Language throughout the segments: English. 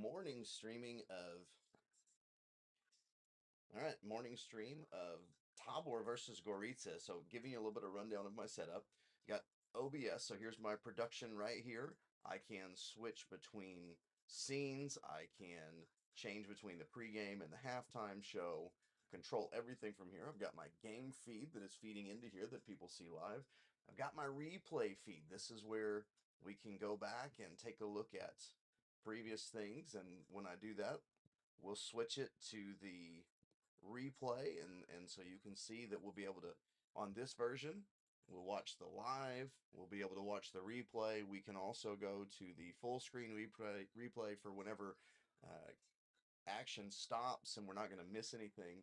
morning streaming of morning stream of Tabor versus Gorica. So giving you a little bit of rundown of my setup. Got OBS, so here's my production right here. I can switch between scenes. I can change between the pregame and the halftime show. Control everything from here. I've got my game feed that is feeding into here that people see live. I've got my replay feed. This is where we can go back and take a look at previous things. And when I do that, we'll switch it to the replay, and so you can see that we'll be able to, on this version, we'll watch the live, we'll be able to watch the replay. We can also go to the full screen replay for whenever uh, action stops and we're not going to miss anything.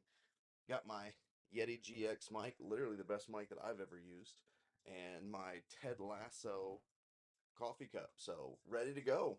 Got my Yeti GX mic, literally the best mic that I've ever used, and my Ted Lasso coffee cup, so ready to go.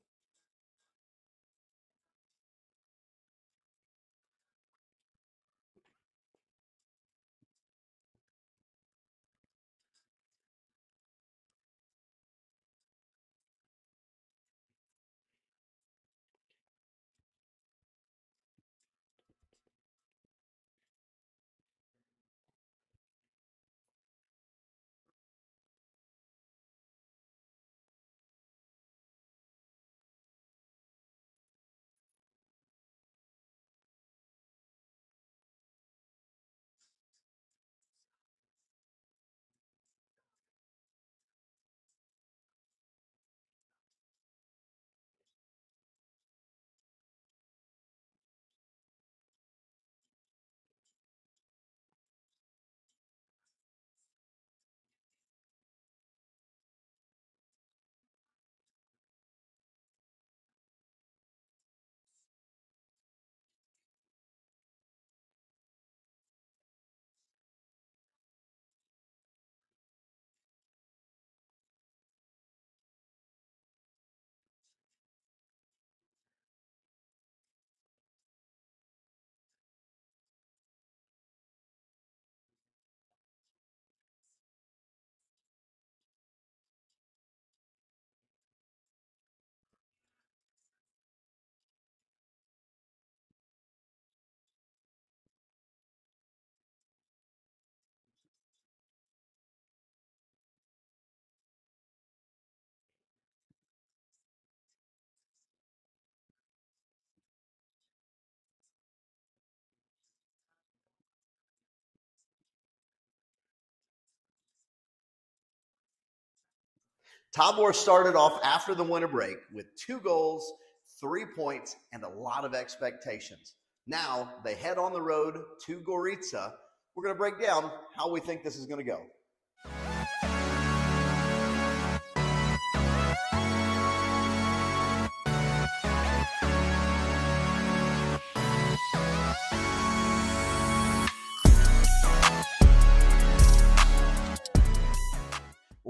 Tabor started off after the winter break with 2 goals, 3 points, and a lot of expectations. Now they head on the road to Gorica. We're going to break down how we think this is going to go.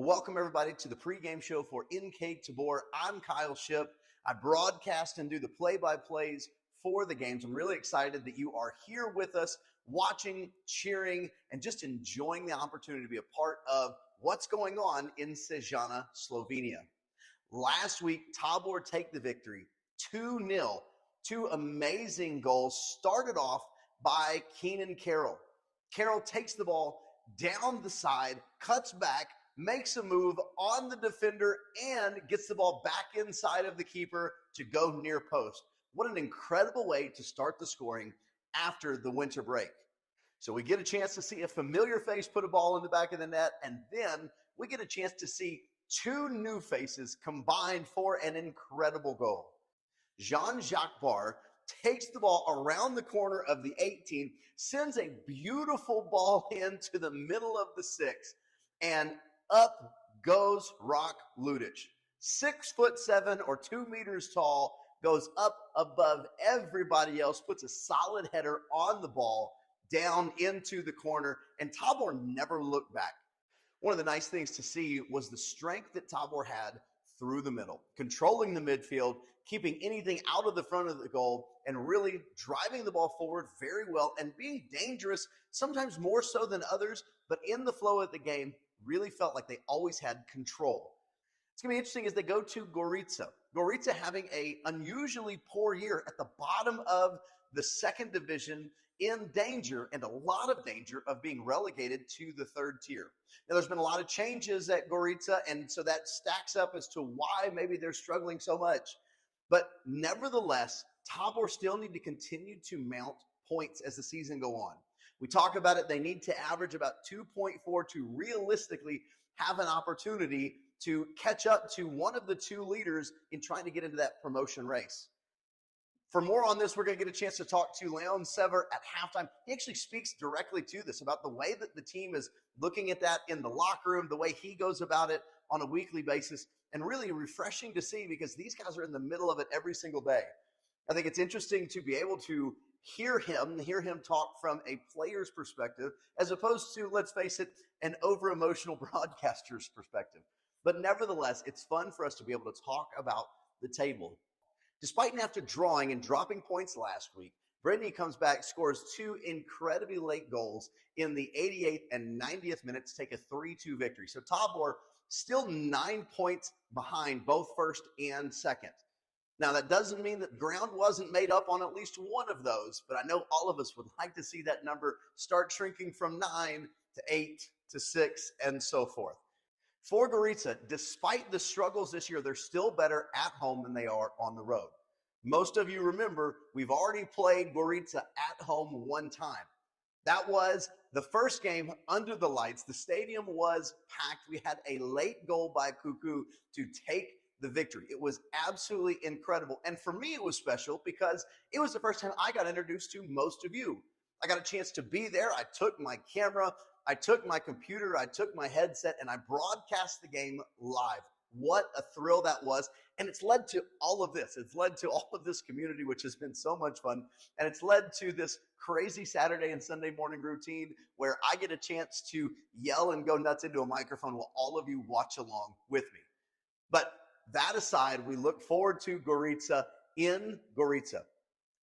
Well, welcome everybody to the pregame show for NK Tabor. I'm Kyle Ship. I broadcast and do the play-by-plays for the games. I'm really excited that you are here with us, watching, cheering, and just enjoying the opportunity to be a part of what's going on in Sežana, Slovenia. Last week, Tabor take the victory 2-0. Two amazing goals started off by Keenan Carroll. Carroll takes the ball down the side, cuts back, makes a move on the defender, and gets the ball back inside of the keeper to go near post. What an incredible way to start the scoring after the winter break. So we get a chance to see a familiar face put a ball in the back of the net, and then we get a chance to see two new faces combined for an incredible goal. Jean-Jacques Barr takes the ball around the corner of the 18, sends a beautiful ball into the middle of the 6, and up goes Rock Ludic. 6'7" or 2 meters tall, goes up above everybody else, puts a solid header on the ball down into the corner, and Tabor never looked back. One of the nice things to see was the strength that Tabor had through the middle, controlling the midfield, keeping anything out of the front of the goal, and really driving the ball forward very well and being dangerous, sometimes more so than others, but in the flow of the game, really felt like they always had control. It's going to be interesting as they go to Gorica. Gorica having a unusually poor year at the bottom of the second division, in danger, and a lot of danger of being relegated to the third tier. Now, there's been a lot of changes at Gorica, and so that stacks up as to why maybe they're struggling so much. But nevertheless, Tabor still need to continue to mount points as the season go on. We talk about it, they need to average about 2.4 to realistically have an opportunity to catch up to one of the two leaders in trying to get into that promotion race. For more on this, we're going to get a chance to talk to Leon Sever at halftime. He actually speaks directly to this about the way that the team is looking at that in the locker room, the way he goes about it on a weekly basis, and really refreshing to see because these guys are in the middle of it every single day. I think it's interesting to be able to hear him talk from a player's perspective, as opposed to, let's face it, an over-emotional broadcaster's perspective. But nevertheless, it's fun for us to be able to talk about the table. Despite after drawing and dropping points last week, Brittany comes back, scores two incredibly late goals in the 88th and 90th minutes to take a 3-2 victory. So Tabor still 9 points behind both first and second. Now, that doesn't mean that ground wasn't made up on at least one of those, but I know all of us would like to see that number start shrinking from 9 to 8 to 6 and so forth. For Gorica, despite the struggles this year, they're still better at home than they are on the road. Most of you remember we've already played Gorica at home one time. That was the first game under the lights. The stadium was packed. We had a late goal by Cuckoo to take the victory. It was absolutely incredible. And for me, it was special because it was the first time I got introduced to most of you. I got a chance to be there. I took my camera, I took my computer, I took my headset, and I broadcast the game live. What a thrill that was. And it's led to all of this. It's led to all of this community, which has been so much fun. And it's led to this crazy Saturday and Sunday morning routine where I get a chance to yell and go nuts into a microphone while all of you watch along with me. But that aside, we look forward to Gorica in Gorica.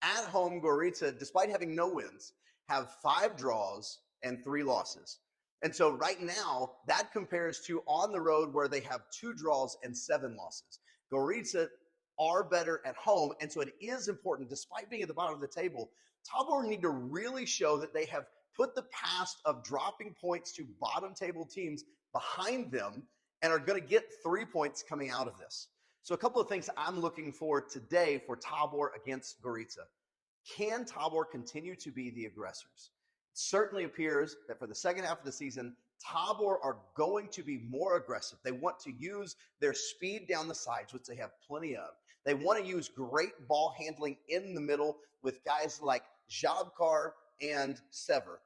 At home, Gorica, despite having no wins, have 5 draws and 3 losses. And so right now, that compares to on the road where they have 2 draws and 7 losses. Gorica are better at home, and so it is important, despite being at the bottom of the table, Tabor need to really show that they have put the past of dropping points to bottom table teams behind them and are going to get 3 points coming out of this. So a couple of things I'm looking for today for Tabor against Gorica. Can Tabor continue to be the aggressors? It certainly appears that for the second half of the season, Tabor are going to be more aggressive. They want to use their speed down the sides, which they have plenty of. They want to use great ball handling in the middle with guys like Jabkar and Sever.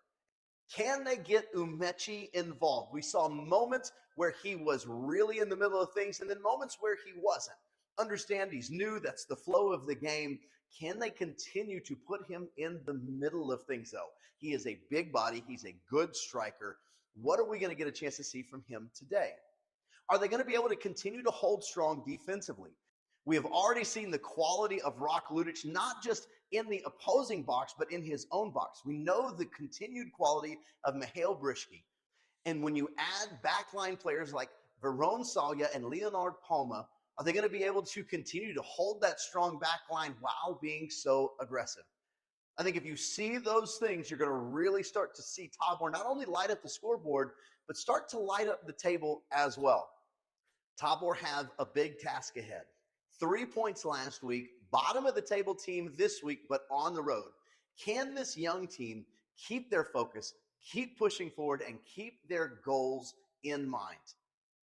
Can they get Umechi involved? We saw moments where he was really in the middle of things and then moments where he wasn't. Understand he's new. That's the flow of the game. Can they continue to put him in the middle of things, though? He is a big body. He's a good striker. What are we going to get a chance to see from him today? Are they going to be able to continue to hold strong defensively? We have already seen the quality of Rock Ludic, not just in the opposing box, but in his own box. We know the continued quality of Mihail Brishki. And when you add backline players like Verone Salya and Leonard Palma, are they going to be able to continue to hold that strong backline while being so aggressive? I think if you see those things, you're going to really start to see Tabor not only light up the scoreboard, but start to light up the table as well. Tabor have a big task ahead. 3 points last week, bottom of the table team this week, but on the road. Can this young team keep their focus, keep pushing forward, and keep their goals in mind?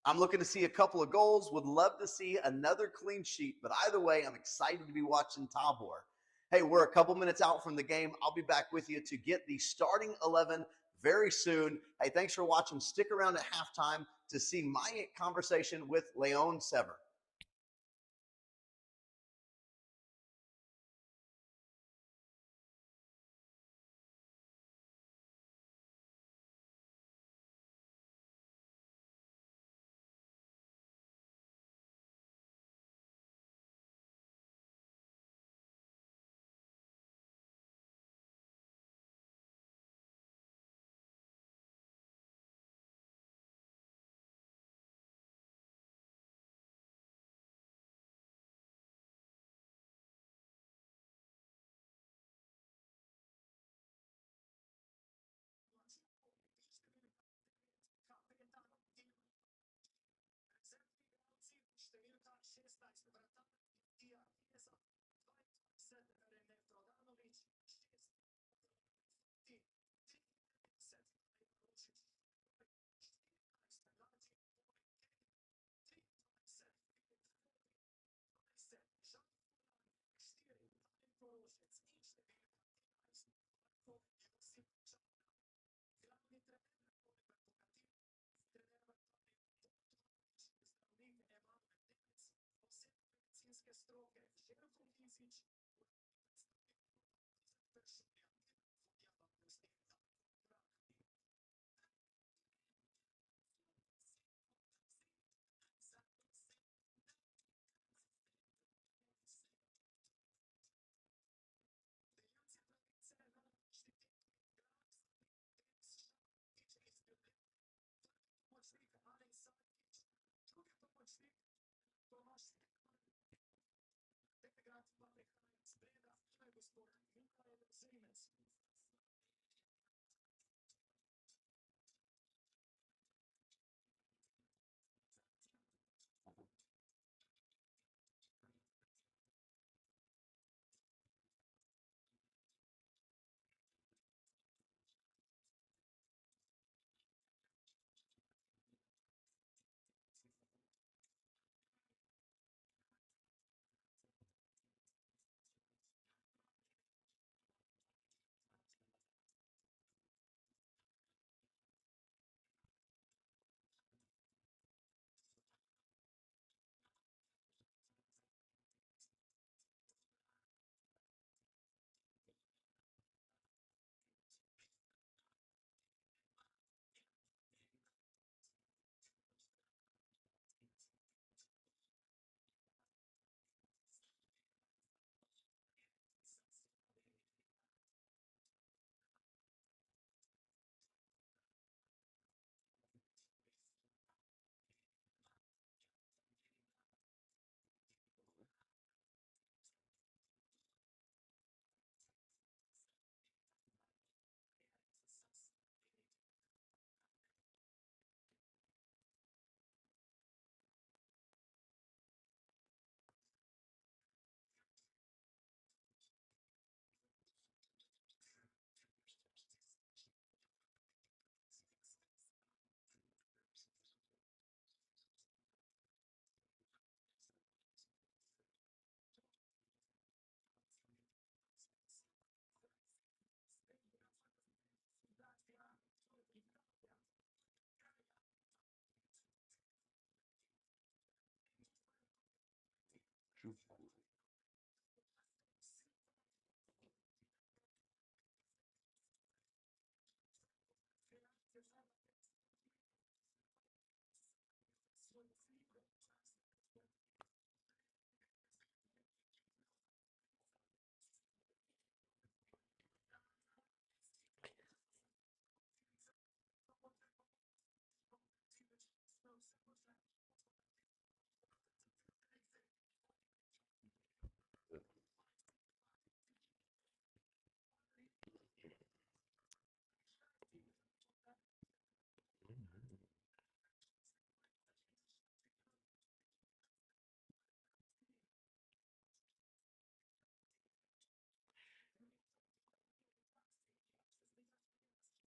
I'm looking to see a couple of goals, would love to see another clean sheet, but either way, I'm excited to be watching Tabor. Hey, we're a couple minutes out from the game. I'll be back with you to get the starting 11 very soon. Hey, thanks for watching. Stick around at halftime to see my conversation with Leon Sever.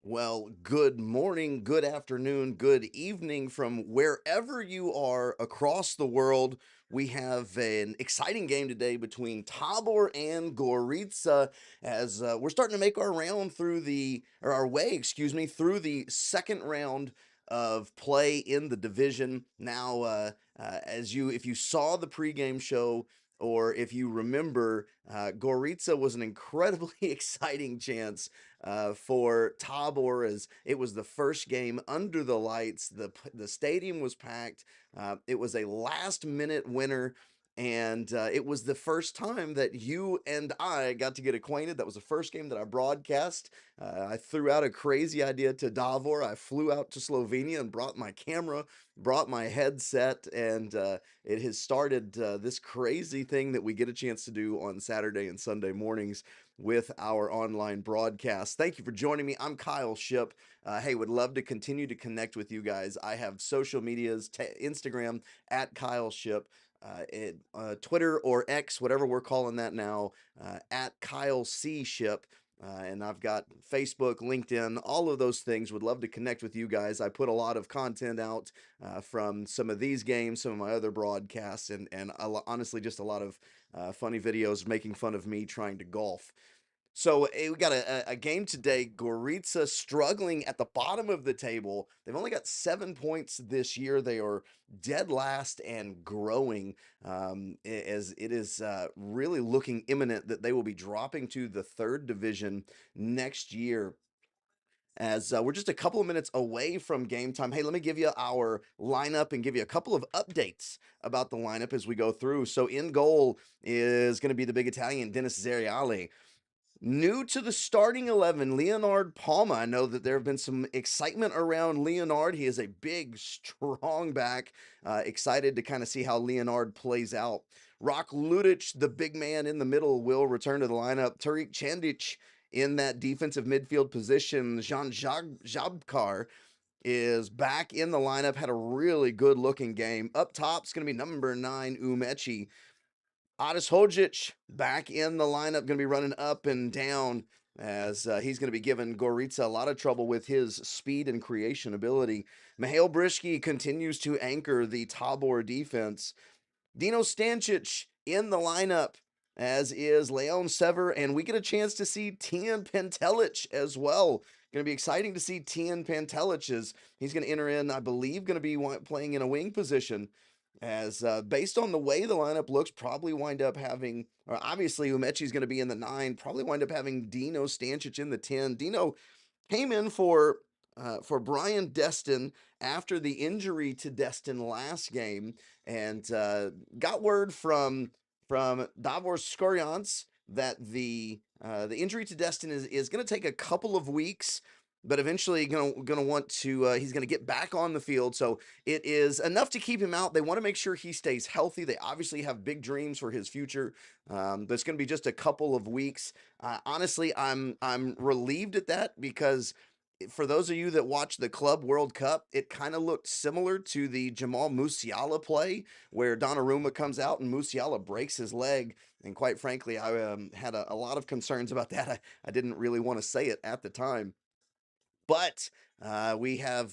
Well, good morning, good afternoon, good evening from wherever you are across the world. We have an exciting game today between Tabor and Gorica as we're starting to make our round through or our way, excuse me, through the second round of play in the division. Now, if you saw the pregame show, or if you remember, Gorica was an incredibly exciting chance for Tabor as it was the first game under the lights. The stadium was packed. It was a last minute winner. And it was the first time that you and I got to get acquainted. That was the first game that I broadcast. I threw out a crazy idea to Davor. I flew out to Slovenia and brought my camera, brought my headset, and it has started this crazy thing that we get a chance to do on Saturday and Sunday mornings with our online broadcast. Thank you for joining me. I'm Kyle Ship. Hey, would love to continue to connect with you guys. I have social medias, Instagram at Kyle Ship. Twitter or X, whatever we're calling that now, at Kyle C. Ship. And I've got Facebook, LinkedIn, all of those things. Would love to connect with you guys. I put a lot of content out from some of these games, some of my other broadcasts, and honestly, just a lot of funny videos making fun of me trying to golf. So we got a game today. Gorica struggling at the bottom of the table. They've only got 7 points this year. They are dead last and growing, as it is really looking imminent that they will be dropping to the third division next year. As we're just a couple of minutes away from game time. Hey, let me give you our lineup and give you a couple of updates about the lineup as we go through. So in goal is going to be the big Italian, Dennis Zeriali. New to the starting 11, Leonard Palma. I know that there have been some excitement around Leonard. He is a big, strong back. Excited to kind of see how Leonard plays out. Rock Ludic, the big man in the middle, will return to the lineup. Tariq Chandic in that defensive midfield position. Jean Jabkar is back in the lineup. Had a really good looking game. Up top is going to be number 9, Umechi. Adis Hodzic back in the lineup, going to be running up and down as he's going to be giving Gorica a lot of trouble with his speed and creation ability. Mihail Brishki continues to anchor the Tabor defense. Dino Stancic in the lineup, as is Leon Sever, and we get a chance to see Tian Pantelic as well. Going to be exciting to see Tian Pantelic as he's going to enter in, I believe, going to be playing in a wing position. As based on the way the lineup looks, probably wind up having, or obviously Umechi's going to be in the 9, probably wind up having Dino Stancic in the 10. Dino came in for Brian Destin after the injury to Destin last game, and got word from Davor Skorians that the injury to Destin is going to take a couple of weeks. But eventually, gonna want to. He's gonna get back on the field, so it is enough to keep him out. They want to make sure he stays healthy. They obviously have big dreams for his future. But it's gonna be just a couple of weeks. Honestly, I'm relieved at that because for those of you that watch the Club World Cup, it kind of looked similar to the Jamal Musiala play where Donnarumma comes out and Musiala breaks his leg. And quite frankly, I had a lot of concerns about that. I didn't really want to say it at the time. But we have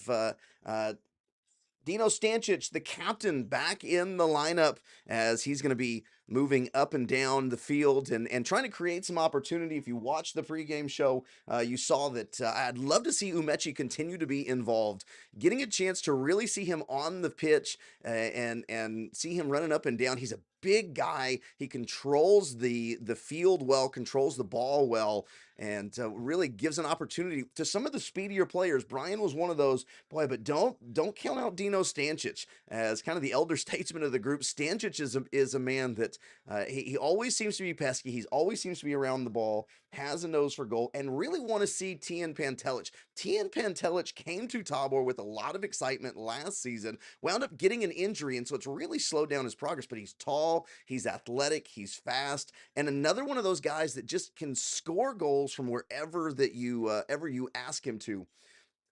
Dino Stancic, the captain, back in the lineup as he's going to be moving up and down the field and trying to create some opportunity. If you watch the pregame show, you saw that I'd love to see Umechi continue to be involved, getting a chance to really see him on the pitch and see him running up and down. He's a big guy. He controls the field well, controls the ball well, and really gives an opportunity to some of the speedier players. Brian was one of those. Boy, but don't count out Dino Stancic as kind of the elder statesman of the group. Stancic is a man that he always seems to be pesky. He always seems to be around the ball, has a nose for goal, and really want to see Tian Pantelic. Tian Pantelic came to Tabor with a lot of excitement last season, wound up getting an injury, and so it's really slowed down his progress, but he's tall, he's athletic, he's fast, and another one of those guys that just can score goals from wherever that you ever you ask him to.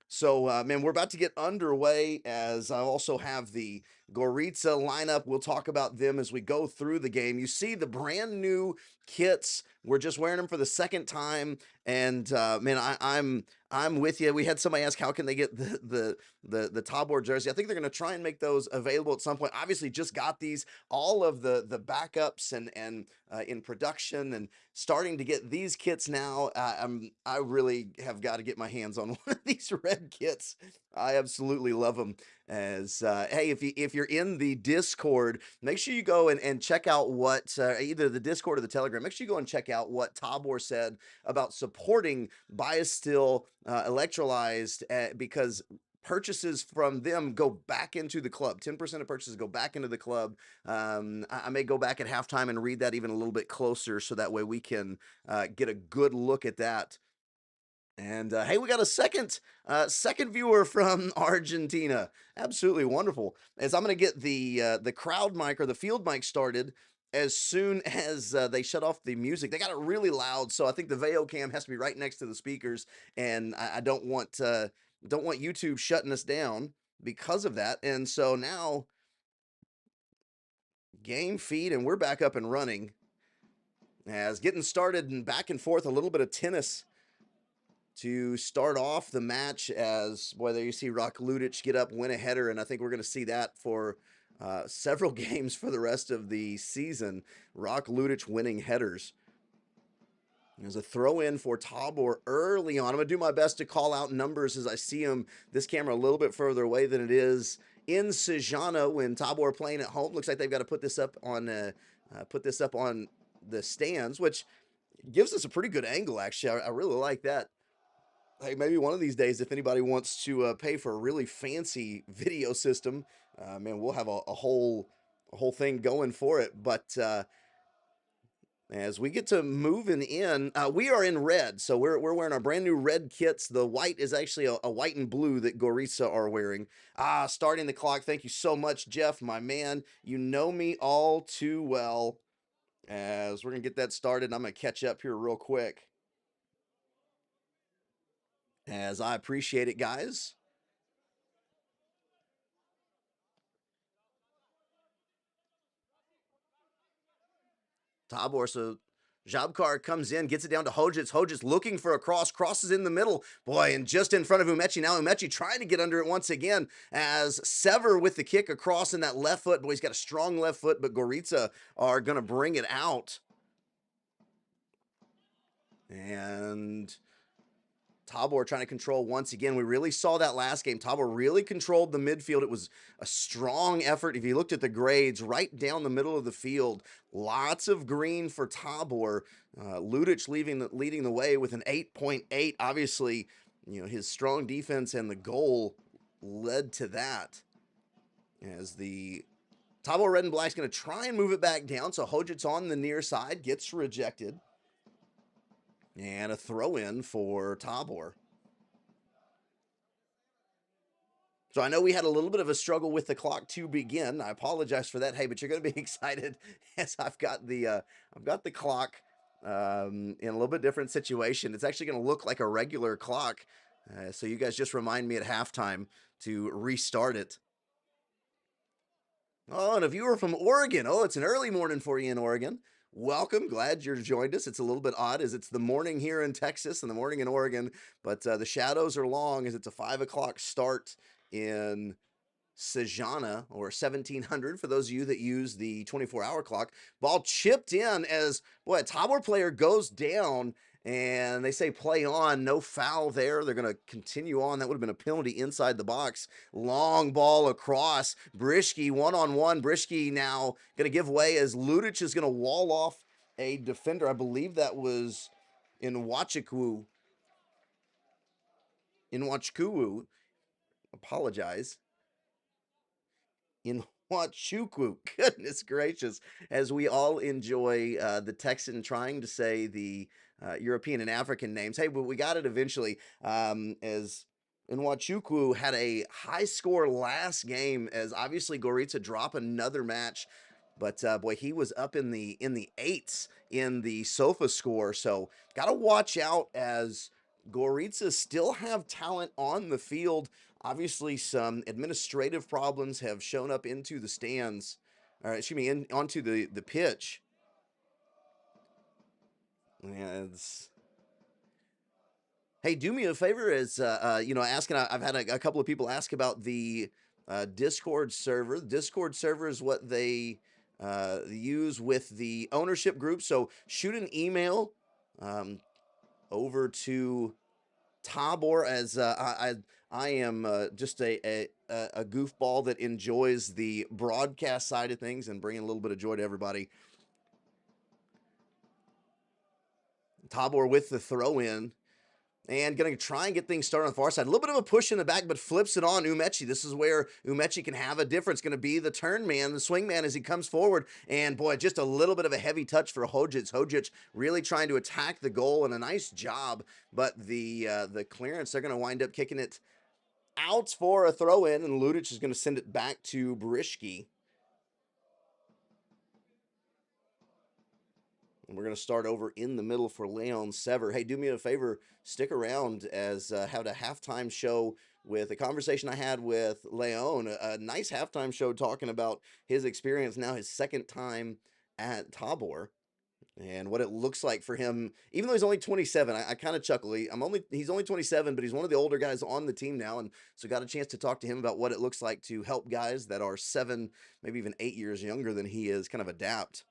So, man, we're about to get underway as I also have the Gorica lineup. We'll talk about them as we go through the game. You see the brand new kits. We're just wearing them for the second time, and man, I'm with you. We had somebody ask how can they get the Tabor jersey. I think they're going to try and make those available at some point. Obviously, just got these, all of the backups and in production and starting to get these kits now. I really have got to get my hands on one of these red kits. I absolutely love them. As hey, if you're in the Discord, make sure you go and check out what either the Discord or the Telegram. Make sure you go and check out what Tabor said about supporting Biastill Electrolyzed because purchases from them go back into the club. 10% of purchases go back into the club. I may go back at halftime and read that even a little bit closer so that way we can get a good look at that. And hey, we got a second viewer from Argentina. Absolutely wonderful. As I'm going to get the crowd mic or the field mic started as soon as they shut off the music. They got it really loud, so I think the Veo cam has to be right next to the speakers, and I don't want YouTube shutting us down because of that. And so now game feed, and we're back up and running. As getting started and back and forth, a little bit of tennis to start off the match. As boy, there you see Rock Ludic get up, win a header, and I think we're going to see that for several games for the rest of the season. Rock Ludic winning headers. There's a throw in for Tabor early on. I'm going to do my best to call out numbers as I see them. This camera a little bit further away than it is in Sejana when Tabor playing at home. Looks like they've got to put this up on the stands, which gives us a pretty good angle. Actually, I really like that. Hey, maybe one of these days, if anybody wants to pay for a really fancy video system, man, we'll have a whole thing going for it. But as we get to moving in, we are in red, so we're wearing our brand new red kits. The white is actually a white and blue that Gorica are wearing. Starting the clock. Thank you so much, Jeff, my man. You know me all too well. As we're gonna get that started, I'm gonna catch up here real quick. As I appreciate it, guys. Tabor, so Jabkar comes in, gets it down to Hojits. Hojits looking for a cross, crosses in the middle. Boy, and just in front of Umechi now. Umechi trying to get under it once again as Sever with the kick across in that left foot. Boy, he's got a strong left foot, but Gorica are going to bring it out. And Tabor trying to control once again. We really saw that last game. Tabor really controlled the midfield. It was a strong effort. If you looked at the grades, right down the middle of the field, lots of green for Tabor. Ludic leading the way with an 8.8. Obviously, his strong defense and the goal led to that. As the Tabor Red and Black is going to try and move it back down. So Hojit's on the near side, gets rejected. And a throw in for Tabor. So I know we had a little bit of a struggle with the clock to begin. I apologize for that. Hey, but you're going to be excited as I've got the clock in a little bit different situation. It's actually going to look like a regular clock. So you guys just remind me at halftime to restart it. Oh, and a viewer from Oregon. Oh, it's an early morning for you in Oregon. Welcome. Glad you're joined us. It's a little bit odd as it's the morning here in Texas and the morning in Oregon, but the shadows are long as it's a 5 o'clock start in Sejana, or 1700 for those of you that use the 24-hour clock. Ball chipped in as, boy, a Tabor player goes down, and they say play on, no foul there. They're going to continue on. That would have been a penalty inside the box. Long ball across. Brischke one-on-one. Brischke now going to give way as Ludic is going to wall off a defender. I believe that was in Wachikwu. Apologize. In Huachukwu. Goodness gracious. As we all enjoy the Texan trying to say the European and African names. Hey, but we got it eventually. As Nwachukwu had a high score last game, as obviously Gorica drop another match. But boy, he was up in the eights in the sofa score. So got to watch out as Gorica still have talent on the field. Obviously, some administrative problems have shown up into the stands, or excuse me, onto the pitch. And hey, do me a favor, as asking. I've had a couple of people ask about the Discord server. The Discord server is what they use with the ownership group. So shoot an email over to Tabor, as I am just a goofball that enjoys the broadcast side of things and bringing a little bit of joy to everybody. Tabor with the throw in and going to try and get things started on the far side. A little bit of a push in the back, but flips it on Umechi. This is where Umechi can have a difference. Going to be the turn man, the swing man as he comes forward. And boy, just a little bit of a heavy touch for Hojits. Hojits really trying to attack the goal, and a nice job. But the clearance, they're going to wind up kicking it out for a throw in, and Ludic is going to send it back to Brischke. And we're going to start over in the middle for Leon Sever. Hey, do me a favor, stick around as I had a halftime show with a conversation I had with Leon. A nice halftime show talking about his experience, now his second time at Tabor, and what it looks like for him. Even though he's only 27, I kind of chuckle. He's only 27, but he's one of the older guys on the team now, and so got a chance to talk to him about what it looks like to help guys that are 7, maybe even 8 years younger than he is kind of adapt.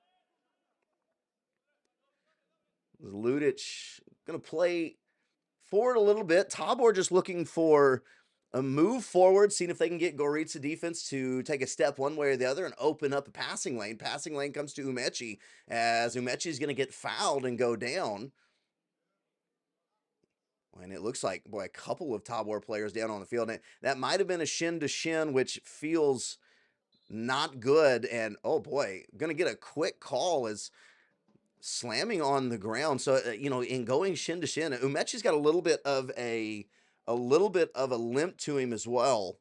Ludic going to play forward a little bit. Tabor just looking for a move forward, seeing if they can get Gorica defense to take a step one way or the other and open up a passing lane. Passing lane comes to Umechi as Umechi is going to get fouled and go down. And it looks like, boy, a couple of Tabor players down on the field. And that might have been a shin to shin, which feels not good. And oh boy, going to get a quick call as slamming on the ground. So in going shin to shin, Umechi's got a little bit of a limp to him as well.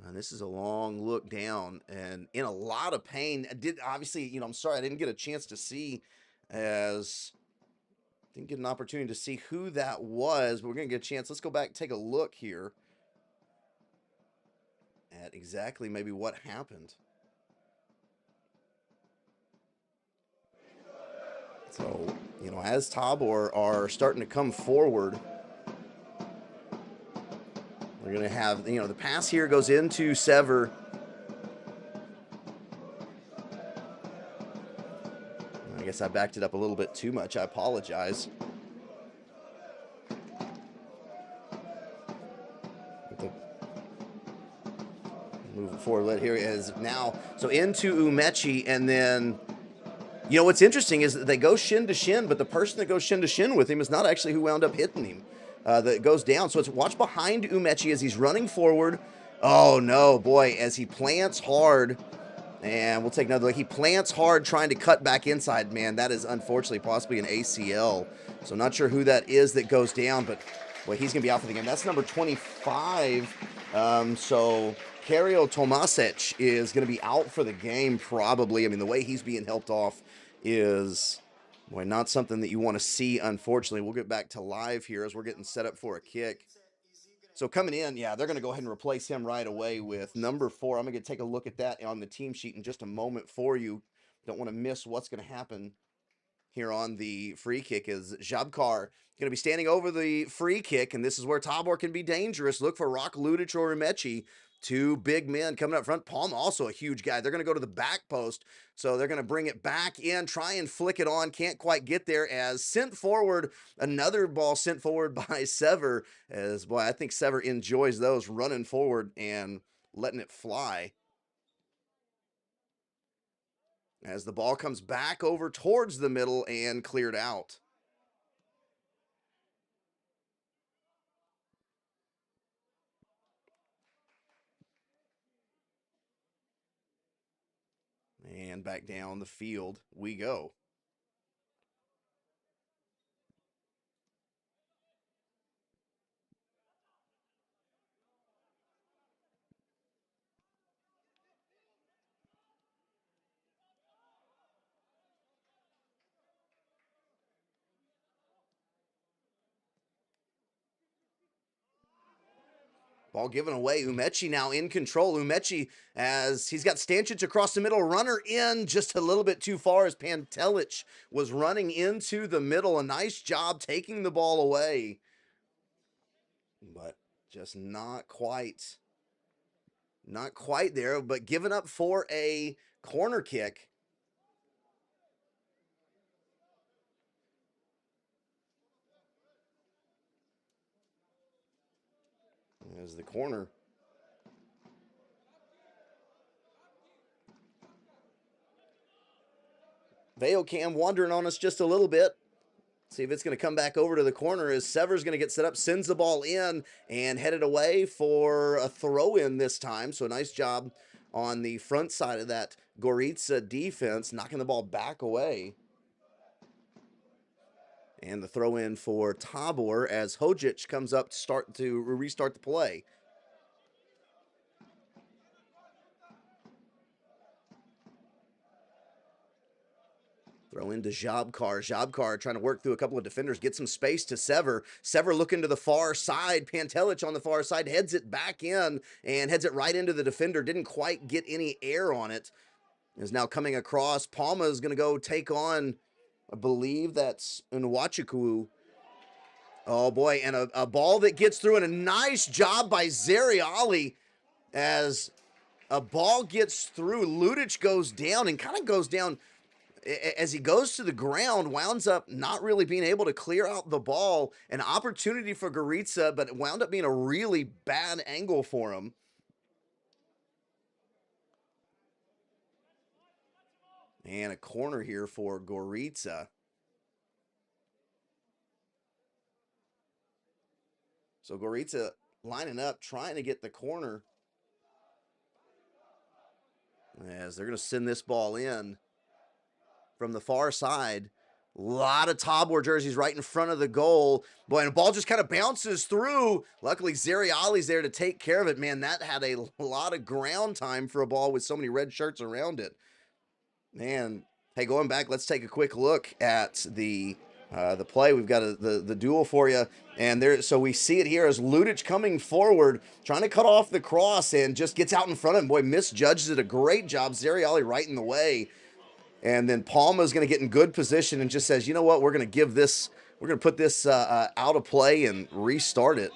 And this is a long look down and in a lot of pain. I did obviously, I'm sorry I didn't get a chance to see as didn't get an opportunity to see who that was, but we're going to get a chance. Let's go back and take a look here at exactly maybe what happened. So, as Tabor are starting to come forward, we're going to have, the pass here goes into Sever. I guess I backed it up a little bit too much. I apologize. Moving forward here is now, so into Umechi, and then, what's interesting is that they go shin to shin, but the person that goes shin to shin with him is not actually who wound up hitting him. That goes down. So it's watch behind Umechi as he's running forward. Oh, no, boy, as he plants hard. And we'll take another look. He plants hard trying to cut back inside. Man, that is unfortunately possibly an ACL. So not sure who that is that goes down, but, boy, he's going to be out for the game. That's number 25. So Kario Tomasic is going to be out for the game probably. I mean, the way he's being helped off is, boy, not something that you want to see, unfortunately. We'll get back to live here as we're getting set up for a kick. So coming in, yeah, they're going to go ahead and replace him right away with number 4. I'm going to take a look at that on the team sheet in just a moment for you. Don't want to miss what's going to happen here on the free kick as Jabkar going to be standing over the free kick, and this is where Tabor can be dangerous. Look for Rock Ludic or Umechi. Two big men coming up front. Palm, also a huge guy. They're going to go to the back post, so they're going to bring it back in, try and flick it on. Can't quite get there as sent forward. Another ball sent forward by Sever as, boy, I think Sever enjoys those, running forward and letting it fly. As the ball comes back over towards the middle and cleared out. And back down the field we go. Ball given away. Umechi now in control. Umechi as he's got Stancic across the middle. Runner in just a little bit too far as Pantelic was running into the middle. A nice job taking the ball away. But just not quite there. But given up for a corner kick. As the corner. Veocam wandering on us just a little bit. See if it's going to come back over to the corner as Sever's going to get set up, sends the ball in, and headed away for a throw-in this time. So nice job on the front side of that Gorica defense, knocking the ball back away. And the throw-in for Tabor as Hojic comes up to restart the play. Throw into Jabkar. Jabkar trying to work through a couple of defenders, get some space to Sever. Sever looking to the far side. Pantelic on the far side heads it back in and heads it right into the defender. Didn't quite get any air on it. Is now coming across. Palma is going to go take on, I believe that's Nwachukwue. Oh boy, and a ball that gets through, and a nice job by Zeriali as a ball gets through. Ludic goes down and kind of goes down as he goes to the ground, wounds up not really being able to clear out the ball. An opportunity for Gorica, but it wound up being a really bad angle for him. And a corner here for Gorica. So Gorica lining up, trying to get the corner. As they're going to send this ball in from the far side. A lot of Tabor jerseys right in front of the goal. Boy, and the ball just kind of bounces through. Luckily, Zeriali's there to take care of it. Man, that had a lot of ground time for a ball with so many red shirts around it. Man, hey, going back, let's take a quick look at the play. We've got the duel for you, and there. So we see it here as Ludic coming forward, trying to cut off the cross, and just gets out in front of him. Boy, misjudges it. A great job, Zeriali right in the way. And then Palma's going to get in good position and just says, you know what, we're going to give this, we're going to put this out of play and restart it.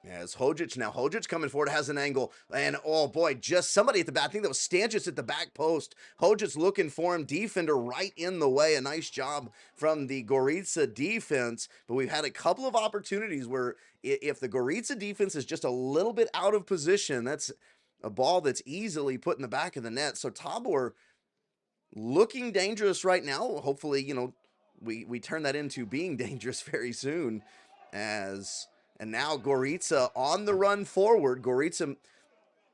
As Hojic coming forward, has an angle, and oh boy, just somebody at the back. I think that was Stanchis at the back post. Hojic looking for him, defender right in the way. A nice job from the Gorica defense, but we've had a couple of opportunities where if the Gorica defense is just a little bit out of position, that's a ball that's easily put in the back of the net. So Tabor looking dangerous right now. Hopefully, you know, we turn that into being dangerous very soon. And now Gorica on the run forward. Gorica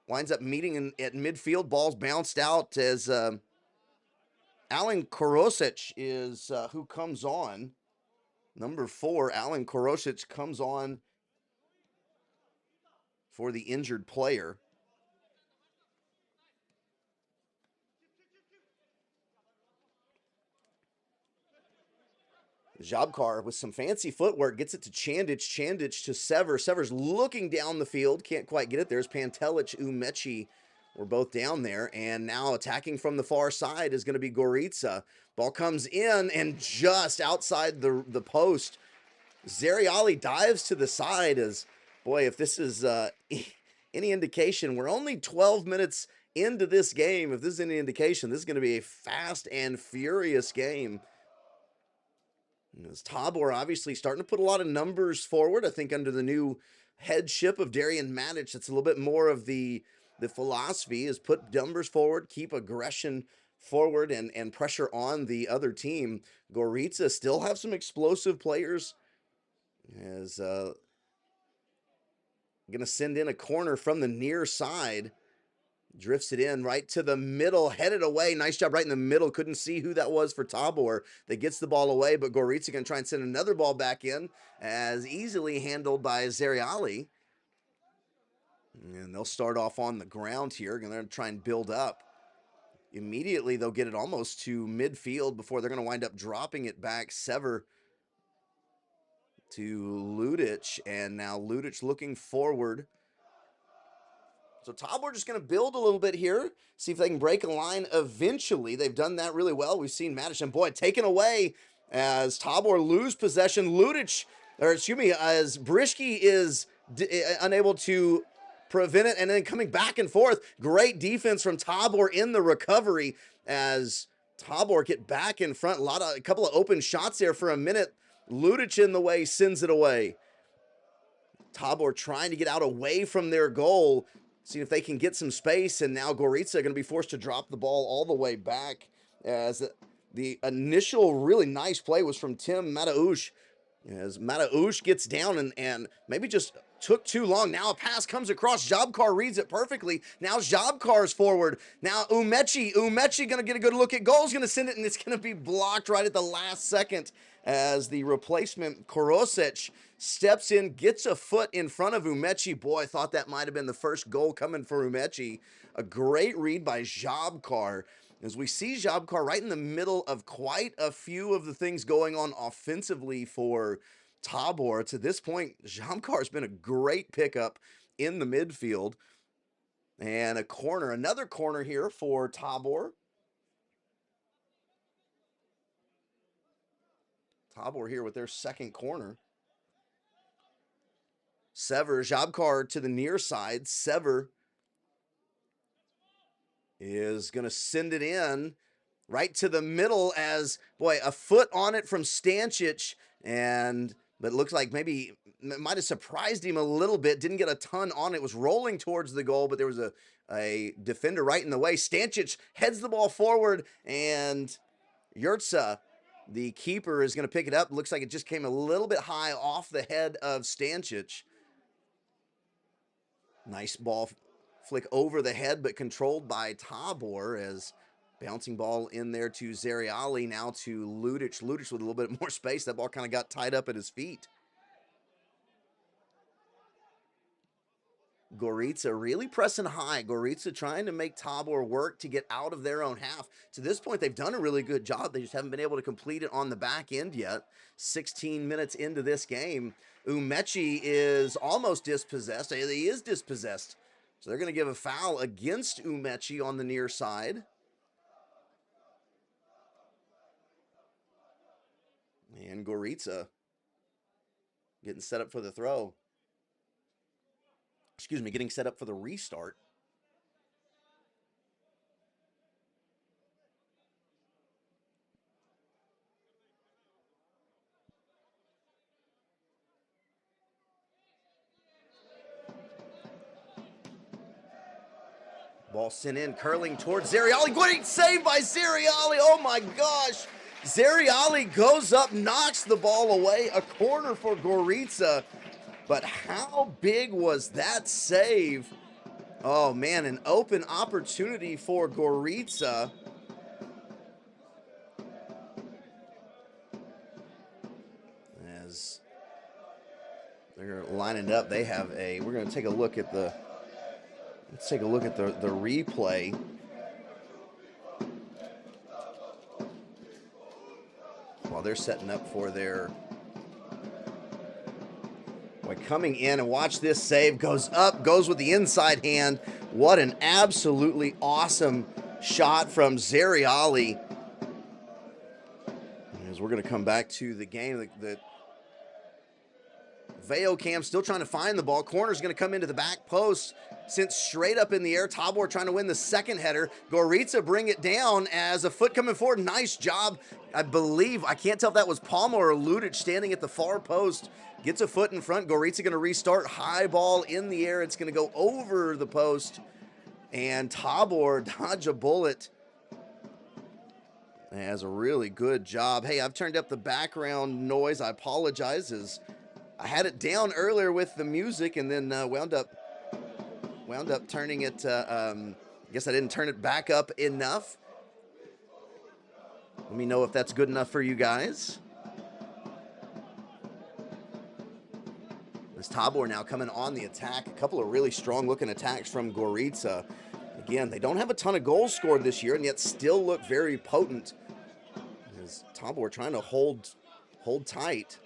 winds up meeting at midfield. Ball's bounced out as Alan Korosic is who comes on. Number 4, Alan Korosic comes on for the injured player. Jabkar with some fancy footwork gets it to Chandic. Chandic to Sever. Sever's looking down the field. Can't quite get it. There's Pantelic, Umechi. We're both down there. And now attacking from the far side is going to be Gorica. Ball comes in and just outside the post. Zeriali dives to the side as, boy, if this is any indication, we're only 12 minutes into this game. If this is any indication, this is going to be a fast and furious game. As Tabor obviously starting to put a lot of numbers forward. I think under the new headship of Darian Matic, it's a little bit more of the philosophy is put numbers forward, keep aggression forward, and pressure on the other team. Gorica still have some explosive players. As going to send in a corner from the near side. Drifts it in right to the middle, headed away. Nice job right in the middle. Couldn't see who that was for Tabor that gets the ball away, but Gorica going to try and send another ball back in as easily handled by Zeriali. And they'll start off on the ground here. Going to try and build up. Immediately, they'll get it almost to midfield before they're going to wind up dropping it back. Sever to Ludic, and now Ludic looking forward. So Tabor just going to build a little bit here, see if they can break a line eventually. They've done that really well. We've seen Madison, boy, taken away as Tabor lose possession. Ludic, or excuse me, as Brischke is unable to prevent it, and then coming back and forth. Great defense from Tabor in the recovery as Tabor get back in front. A couple of open shots there for a minute. Ludic in the way, sends it away. Tabor trying to get out away from their goal. See if they can get some space, and now Gorica going to be forced to drop the ball all the way back as the initial really nice play was from Tim Mataush. As Mataush gets down and maybe just took too long. Now a pass comes across. Jabkar reads it perfectly. Now Jabkar's forward. Now Umechi going to get a good look at goals, going to send it, and it's going to be blocked right at the last second as the replacement Korosic steps in, gets a foot in front of Umechi. Boy, I thought that might have been the first goal coming for Umechi. A great read by Jabkar. As we see Jabkar right in the middle of quite a few of the things going on offensively for Tabor. To this point, Jabkar has been a great pickup in the midfield. And a corner, another corner here for Tabor. Tabor here with their second corner. Sever, Jabkar to the near side. Sever is going to send it in right to the middle as, boy, a foot on it from Stancic, but it looks like maybe it might have surprised him a little bit. Didn't get a ton on it. Was rolling towards the goal, but there was a defender right in the way. Stancic heads the ball forward, and Yurtsa, the keeper, is going to pick it up. Looks like it just came a little bit high off the head of Stancic. Nice ball flick over the head, but controlled by Tabor as bouncing ball in there to Zeriali, now to Ludic. Ludic with a little bit more space. That ball kind of got tied up at his feet. Gorica really pressing high. Gorica trying to make Tabor work to get out of their own half. To this point, they've done a really good job. They just haven't been able to complete it on the back end yet. 16 minutes into this game, Umechi is almost dispossessed. He is dispossessed. So they're going to give a foul against Umechi on the near side. And Gorica getting set up for the throw. Excuse me, getting set up for the restart. Ball sent in, curling towards Zeriali. Great save by Zeriali. Oh my gosh. Zeriali goes up, knocks the ball away. A corner for Gorica. But how big was that save? Oh man, an open opportunity for Gorica. As they're lining up, they have we're going to take a look at the, let's take a look at the replay. While they're setting up for their, coming in, and watch this save. Goes up, goes with the inside hand. What an absolutely awesome shot from Zeriali. As we're going to come back to the game, the Veo Cam still trying to find the ball. Corner's going to come into the back post. Sent straight up in the air. Tabor trying to win the second header. Gorica bring it down as a foot coming forward. Nice job. I believe, I can't tell if that was Palmer or Ludic standing at the far post. Gets a foot in front. Gorica going to restart. High ball in the air. It's going to go over the post. And Tabor dodge a bullet. Has a really good job. Hey, I've turned up the background noise. I apologize, as I had it down earlier with the music and then wound up turning it. I guess I didn't turn it back up enough. Let me know if that's good enough for you guys. This Tabor now coming on the attack. A couple of really strong looking attacks from Gorica. Again, they don't have a ton of goals scored this year and yet still look very potent. As Tabor trying to hold tight.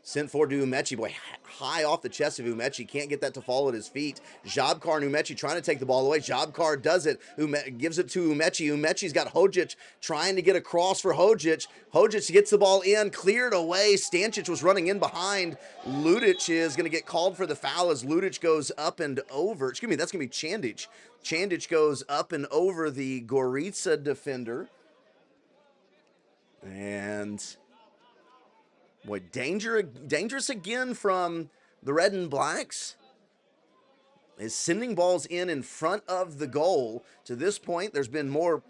Sent forward to Umechi. Boy, high off the chest of Umechi. Can't get that to fall at his feet. Jabkar and Umechi trying to take the ball away. Jabkar does it. Gives it to Umechi. Umechi's got Hodzic trying to get across for Hodzic. Hodzic gets the ball in, cleared away. Stancic was running in behind. Ludic is going to get called for the foul as Ludic goes up and over. Excuse me, that's going to be Chandic. Chandic goes up and over the Gorica defender. And boy, dangerous again from the Red and Blacks. Is sending balls in front of the goal. To this point, there's been more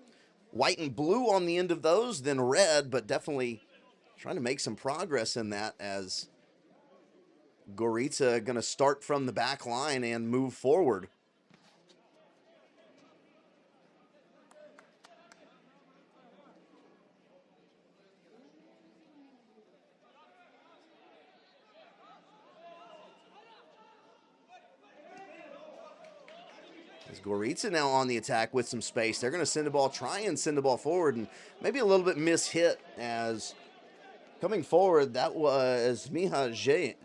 white and blue on the end of those than red, but definitely trying to make some progress in that as Gorica going to start from the back line and move forward. As Gorica now on the attack with some space. They're going to try and send the ball forward, and maybe a little bit mishit as coming forward, that was Miha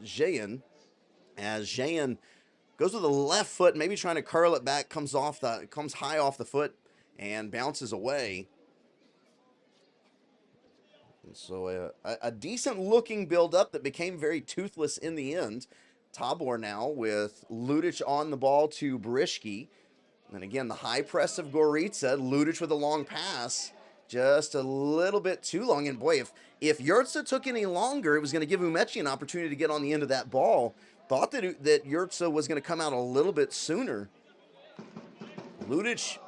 Jayan. As Jayan goes with the left foot, maybe trying to curl it back, comes high off the foot and bounces away. And so a decent looking build-up that became very toothless in the end. Tabor now with Ludic on the ball to Brishki. And again, the high press of Gorica. Ludic with a long pass. Just a little bit too long. And boy, if Yurtsa took any longer, it was going to give Umechi an opportunity to get on the end of that ball. Thought that Yurtsa was going to come out a little bit sooner. Ludic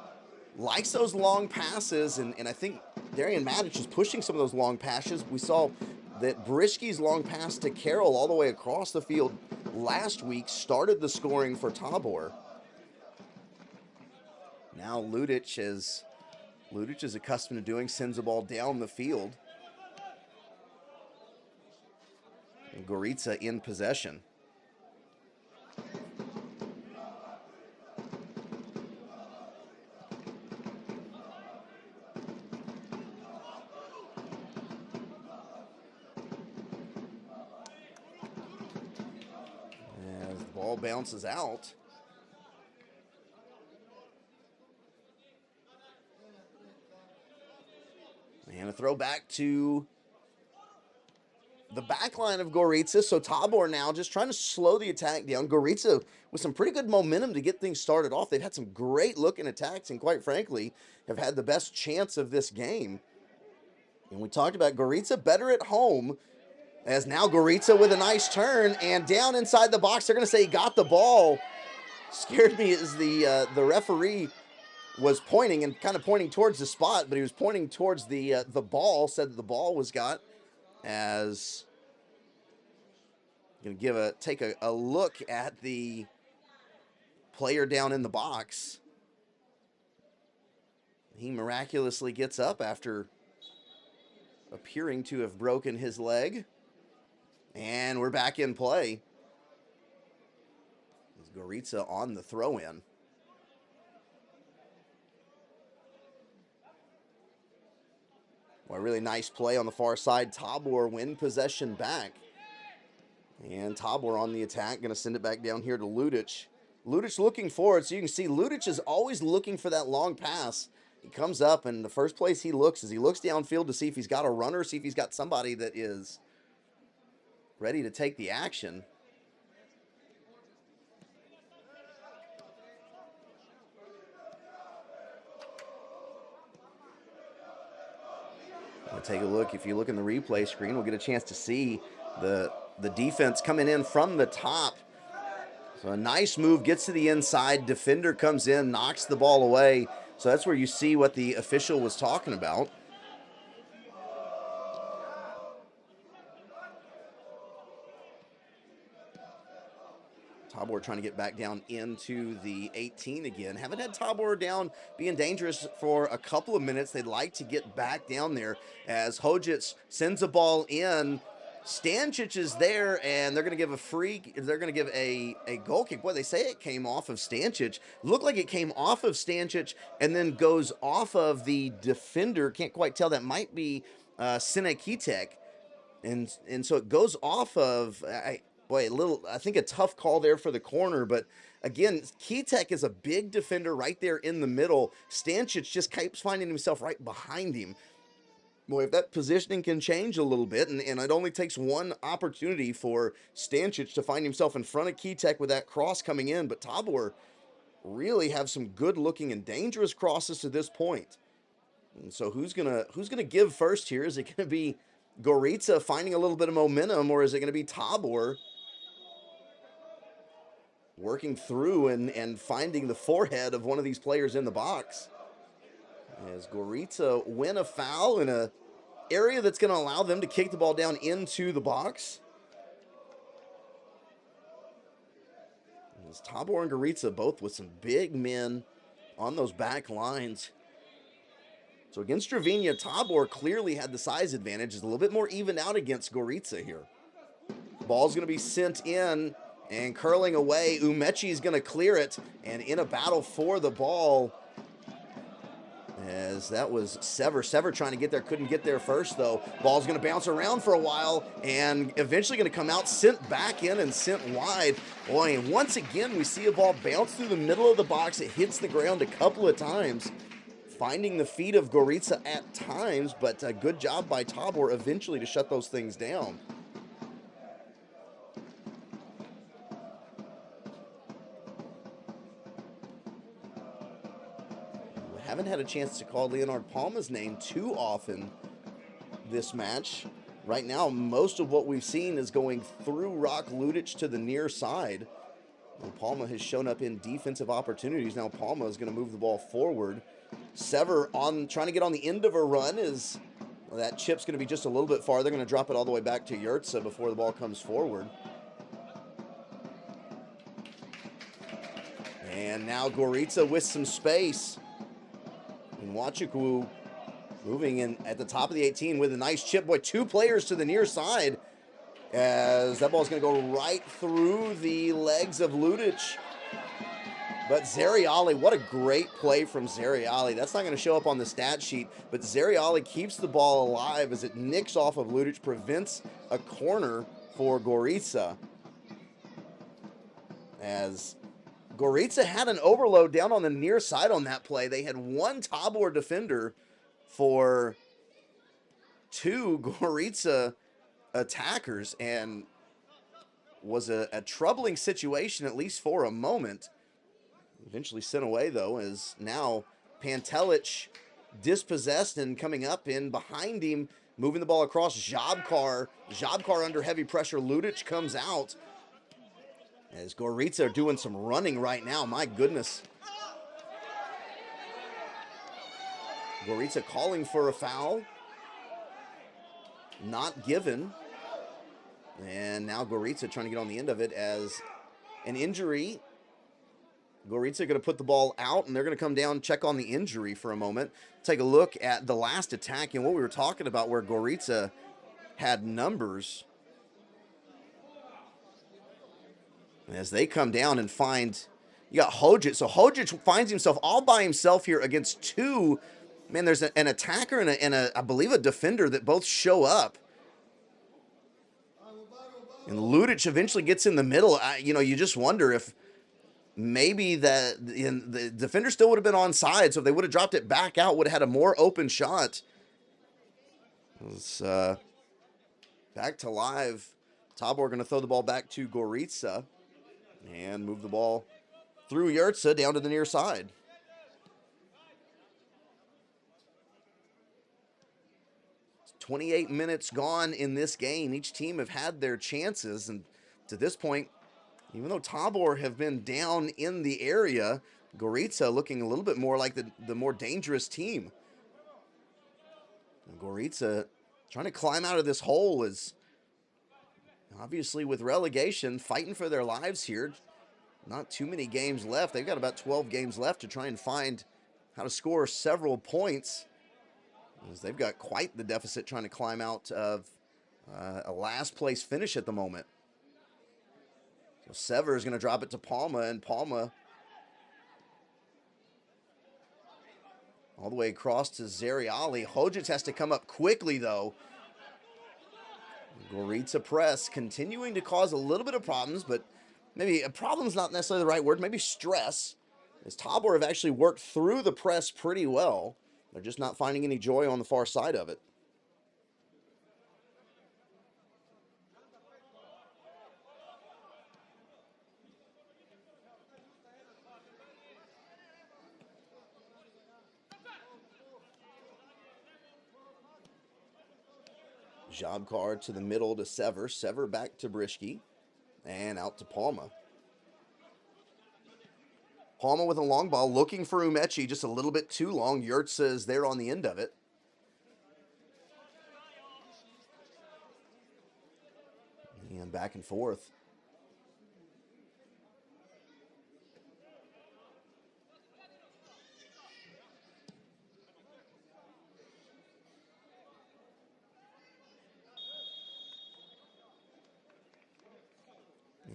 likes those long passes, and I think Darian Matic is pushing some of those long passes. We saw that Brishki's long pass to Carroll all the way across the field last week started the scoring for Tabor. Now Ludic is accustomed to doing, sends the ball down the field. And Gorica in possession. As the ball bounces out. And a throw back to the back line of Gorica. So Tabor now just trying to slow the attack down. Gorica with some pretty good momentum to get things started off. They've had some great looking attacks and quite frankly have had the best chance of this game. And we talked about Gorica better at home, as now Gorica with a nice turn and down inside the box. They're going to say he got the ball. Scared me as the referee was pointing and kind of pointing towards the spot, but he was pointing towards the ball, said that the ball was got, as going to take a look at the player down in the box. He miraculously gets up after appearing to have broken his leg, and we're back in play. Gorica on the throw-in. Well, a really nice play on the far side. Tabor win possession back. And Tabor on the attack, going to send it back down here to Ludic. Ludic looking forward, so you can see Ludic is always looking for that long pass. He comes up, and the first place he looks is he looks downfield to see if he's got a runner, see if he's got somebody that is ready to take the action. We'll take a look. If you look in the replay screen, we'll get a chance to see the defense coming in from the top. So a nice move, gets to the inside. Defender comes in, knocks the ball away. So that's where you see what the official was talking about. Tabor trying to get back down into the 18 again. Haven't had Tabor down being dangerous for a couple of minutes. They'd like to get back down there as Hojic sends a ball in. Stancic is there, and they're going to give a goal kick. Boy, they say it came off of Stancic. Looked like it came off of Stancic and then goes off of the defender. Can't quite tell. That might be Sine Kitek. And so it goes off of... I think a tough call there for the corner, but again, Kitek is a big defender right there in the middle. Stancic just keeps finding himself right behind him. Boy, if that positioning can change a little bit, and it only takes one opportunity for Stancic to find himself in front of Kitek with that cross coming in, but Tabor really have some good-looking and dangerous crosses to this point. And so who's gonna give first here? Is it going to be Gorica finding a little bit of momentum, or is it going to be Tabor working through and finding the forehead of one of these players in the box? As Gorica win a foul in a area that's going to allow them to kick the ball down into the box. As Tabor and Gorica both with some big men on those back lines. So against Dravinia, Tabor clearly had the size advantage. It's a little bit more evened out against Gorica here. Ball's going to be sent in and curling away. Umechi is going to clear it, and in a battle for the ball, as that was Sever. Sever trying to get there, couldn't get there first though. Ball's going to bounce around for a while and eventually going to come out, sent back in and sent wide. Boy, and once again we see a ball bounce through the middle of the box. It hits the ground a couple of times. finding the feet of Gorica at times, but a good job by Tabor eventually to shut those things down. We haven't had a chance to call Leonard Palma's name too often this match. Right now, most of what we've seen is going through Rock Ludic to the near side. And Palma has shown up in defensive opportunities. Now Palma is going to move the ball forward. Sever trying to get on the end of a run is, well, that chip's going to be just a little bit far. They're going to drop it all the way back to Yurtsa before the ball comes forward. And now Gorica with some space. And Nwachukwu moving in at the top of the 18 with a nice chip. Boy, 2 players to the near side, as that ball's going to go right through the legs of Ludic. But Zeriali, what a great play from Zeriali. That's not going to show up on the stat sheet, but Zeriali keeps the ball alive as it nicks off of Ludic, prevents a corner for Gorica. As Gorica had an overload down on the near side on that play. They had 1 Tabor defender for 2 Gorica attackers, and was a troubling situation, at least for a moment. Eventually sent away, though, as now Pantelic dispossessed and coming up in behind him, moving the ball across. Jobkar under heavy pressure. Ludic comes out as Gorica are doing some running right now. My goodness. Gorica calling for a foul. Not given. And now Gorica trying to get on the end of it as an injury. Gorica going to put the ball out, and they're going to come down and check on the injury for a moment. Take a look at the last attack and what we were talking about, where Gorica had numbers. As they come down and find, you got Hojic. So Hojic finds himself all by himself here against 2. Man, there's an attacker and I believe a defender that both show up. And Ludic eventually gets in the middle. You just wonder if maybe the defender still would have been onside, so if they would have dropped it back out, would have had a more open shot. It's back to live. Tabor going to throw the ball back to Gorica and move the ball through Yurtsa down to the near side. 28 minutes gone in this game. Each team have had their chances, and to this point, even though Tabor have been down in the area, Gorica looking a little bit more like the more dangerous team. And Gorica trying to climb out of this hole is obviously, with relegation, fighting for their lives here. Not too many games left. They've got about 12 games left to try and find how to score several points, as they've got quite the deficit trying to climb out of a last place finish at the moment. So Sever is going to drop it to Palma, and Palma all the way across to Zeriali. Hojic has to come up quickly, though. Gorica press continuing to cause a little bit of problems, but maybe a problem's not necessarily the right word, maybe stress, as Tabor have actually worked through the press pretty well. They're just not finding any joy on the far side of it. Jobkar to the middle to Sever. Sever back to Brischke. And out to Palma. Palma with a long ball, looking for Umechi, just a little bit too long. Yurtsa is there on the end of it. And back and forth.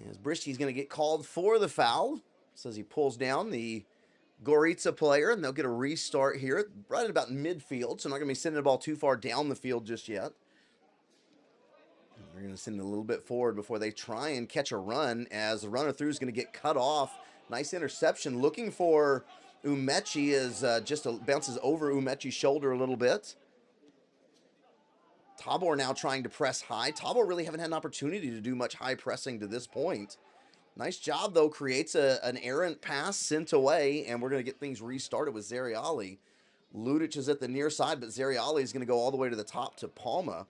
As Brischke's going to get called for the foul. Says he pulls down the Gorica player, and they'll get a restart here right at about midfield, so not going to be sending the ball too far down the field just yet. They're going to send it a little bit forward before they try and catch a run, as the runner through is going to get cut off. Nice interception, looking for Umechi is bounces over Umechi's shoulder a little bit. Tabor now trying to press high. Tabor really haven't had an opportunity to do much high pressing to this point. Nice job, though. Creates an errant pass sent away, and we're going to get things restarted with Zariali. Ludic is at the near side, but Zariali is going to go all the way to the top to Palma.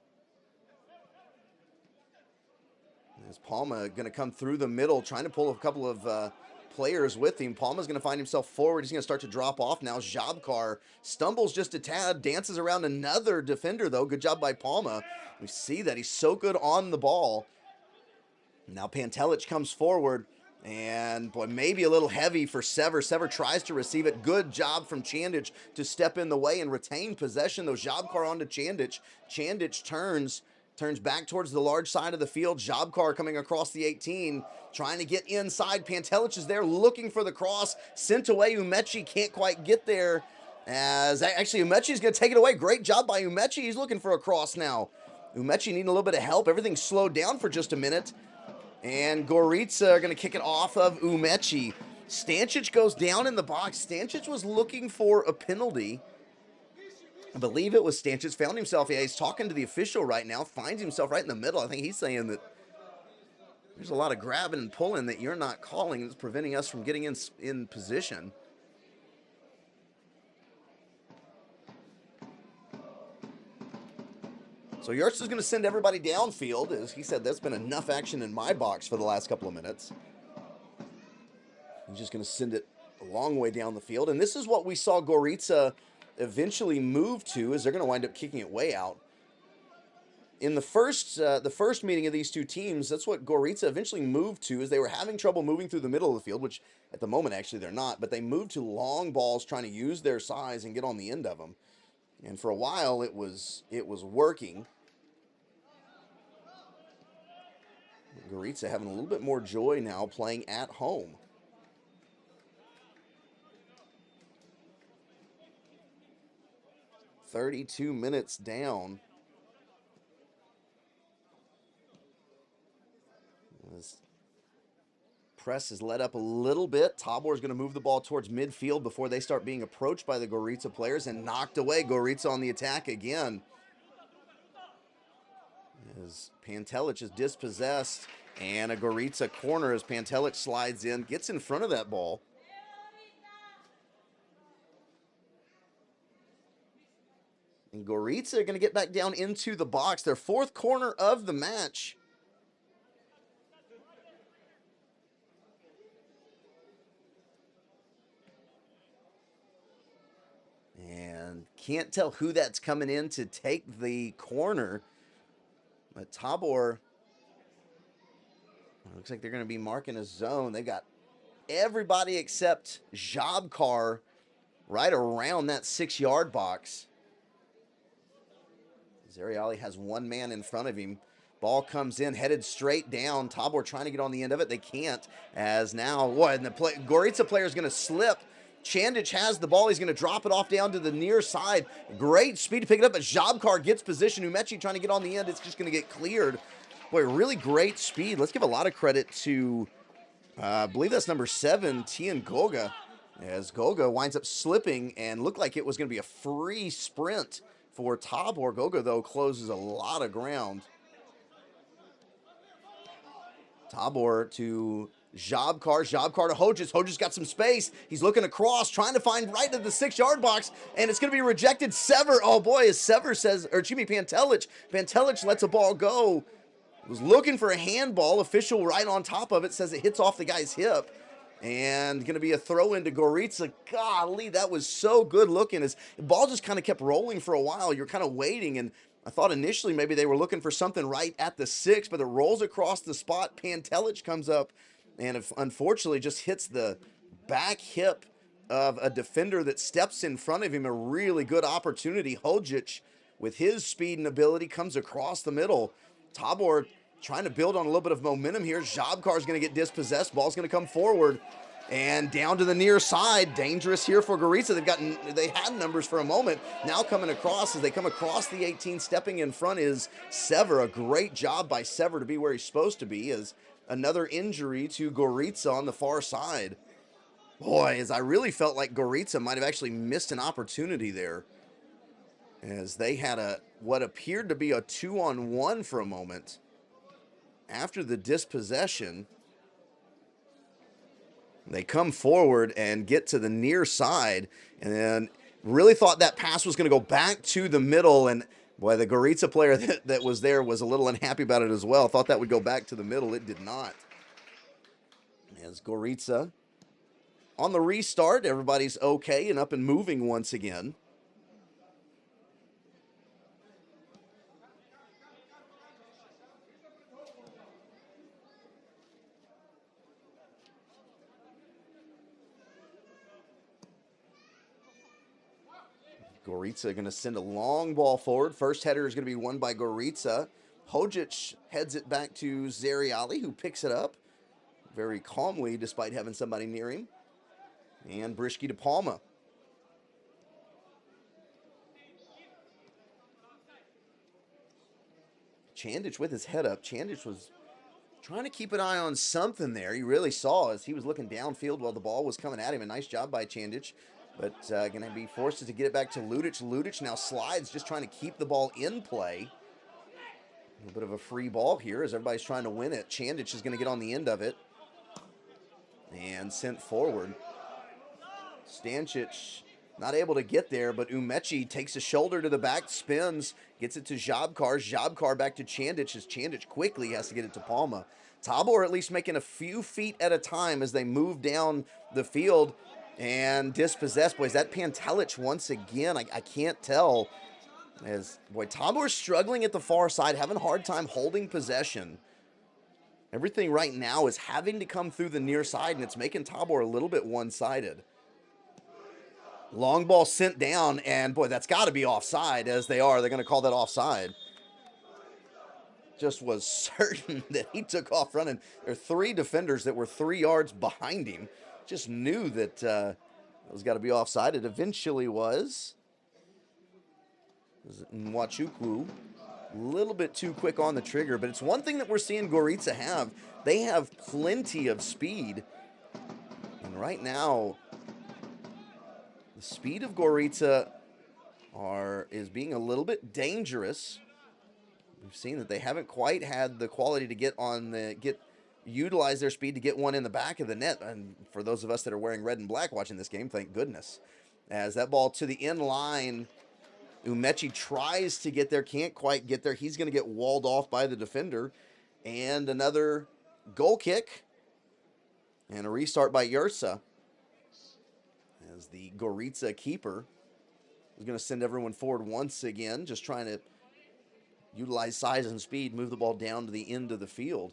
Is Palma going to come through the middle, trying to pull a couple of players with him. Palma's going to find himself forward. He's going to start to drop off now. Jabkar stumbles just a tad, dances around another defender, though. Good job by Palma. We see that he's so good on the ball. Now Pantelic comes forward, and boy, maybe a little heavy for Sever. Sever tries to receive it. Good job from Chandic to step in the way and retain possession, though. Jabkar onto Chandic. Chandic turns back towards the large side of the field. Jabkar coming across the 18, trying to get inside. Pantelic is there looking for the cross. Sent away. Umechi can't quite get there. As actually Umechi is going to take it away. Great job by Umechi. He's looking for a cross now. Umechi needing a little bit of help. Everything slowed down for just a minute. And Gorica are going to kick it off of Umechi. Stancic goes down in the box. Stancic was looking for a penalty. I believe it was Stancic. Found himself, he's talking to the official right now. Finds himself right in the middle. I think he's saying that there's a lot of grabbing and pulling that you're not calling. That's preventing us from getting in position. So Yurts is going to send everybody downfield. As he said, that's been enough action in my box for the last couple of minutes. He's just going to send it a long way down the field. And this is what we saw Gorica eventually move to, is they're going to wind up kicking it way out. In the first meeting of these two teams, that's what Gorica eventually moved to, is they were having trouble moving through the middle of the field, which at the moment actually they're not, but they moved to long balls trying to use their size and get on the end of them. And for a while it was working. Gorica having a little bit more joy now playing at home. "32 minutes down. This press is let up a little bit. Tabor is going to move the ball towards midfield before they start being approached by the Gorica players and knocked away. Gorica on the attack again. As Pantelic is dispossessed, and a Gorica corner as Pantelic slides in, gets in front of that ball. And Gorica are going to get back down into the box. Their fourth corner of the match. And can't tell who that's coming in to take the corner. But Tabor, looks like they're going to be marking a zone. They've got everybody except Jabkar right around that 6-yard box. Zariali has one man in front of him. Ball comes in, headed straight down. Tabor trying to get on the end of it. They can't, as now, and the Gorica player is going to slip. Chandic has the ball. He's going to drop it off down to the near side. Great speed to pick it up, but Jabkar gets position. Umechi trying to get on the end. It's just going to get cleared. Boy, really great speed. Let's give a lot of credit to, I believe that's number 7, Tian Goga, as Goga winds up slipping and looked like it was going to be a free sprint for Tabor. Goga, though, closes a lot of ground. Tabor to Jabkar. Jabkar to Hodges. Hodges got some space. He's looking across, trying to find right at the 6-yard box, and it's going to be rejected. Sever. Oh, boy, as Sever says, or excuse me, Pantelic. Pantelic lets a ball go. Was looking for a handball. Official right on top of it says it hits off the guy's hip. And going to be a throw into Gorica. Golly, that was so good looking. As the ball just kind of kept rolling for a while. You're kind of waiting, and I thought initially maybe they were looking for something right at the 6, but it rolls across the spot. Pantelic comes up and unfortunately just hits the back hip of a defender that steps in front of him. A really good opportunity. Hojic, with his speed and ability, comes across the middle. Tabor trying to build on a little bit of momentum here. Jabkar is going to get dispossessed. Ball's going to come forward and down to the near side. Dangerous here for Gorica. They had numbers for a moment. Now coming across, as they come across the 18, stepping in front is Sever. A great job by Sever to be where he's supposed to be, as another injury to Gorica on the far side. Boy, as I really felt like Gorica might have actually missed an opportunity there, as they had what appeared to be a 2-on-1 for a moment. After the dispossession, they come forward and get to the near side, and then really thought that pass was going to go back to the middle, and boy, the Gorica player that was there was a little unhappy about it as well. Thought that would go back to the middle. It did not. As Gorica on the restart, everybody's okay and up and moving once again. Gorica going to send a long ball forward. First header is going to be won by Gorica. Hojic heads it back to Zariali, who picks it up very calmly despite having somebody near him. And Brischke to Palma. Chandic with his head up. Chandic was trying to keep an eye on something there. He really saw as he was looking downfield while the ball was coming at him. A nice job by Chandic. But going to be forced to get it back to Ludic. Ludic now slides, just trying to keep the ball in play. A little bit of a free ball here as everybody's trying to win it. Chandic is going to get on the end of it. And sent forward. Stancic not able to get there, but Umechi takes a shoulder to the back, spins, gets it to Jabkar. Jabkar back to Chandic as Chandic quickly has to get it to Palma. Tabor at least making a few feet at a time as they move down the field and dispossess. Boys, that Pantelic once again, I can't tell. As, boy, Tabor's struggling at the far side, having a hard time holding possession. Everything right now is having to come through the near side, and it's making Tabor a little bit one-sided. Long ball sent down, and boy, that's got to be offside, as they are. They're going to call that offside. Just was certain that he took off running. There are three defenders that were 3 yards behind him. Just knew that it was got to be offside. It eventually was. Nwachukwu, a little bit too quick on the trigger, but it's one thing that we're seeing Gorica have. They have plenty of speed. And right now, the speed of Gorica is being a little bit dangerous. We've seen that they haven't quite had the quality to utilize their speed to get one in the back of the net. And for those of us that are wearing red and black watching this game, thank goodness. As that ball to the end line, Umechi tries to get there, can't quite get there. He's going to get walled off by the defender. And another goal kick. And a restart by Yersa. As the Gorica keeper is going to send everyone forward once again, just trying to utilize size and speed, move the ball down to the end of the field.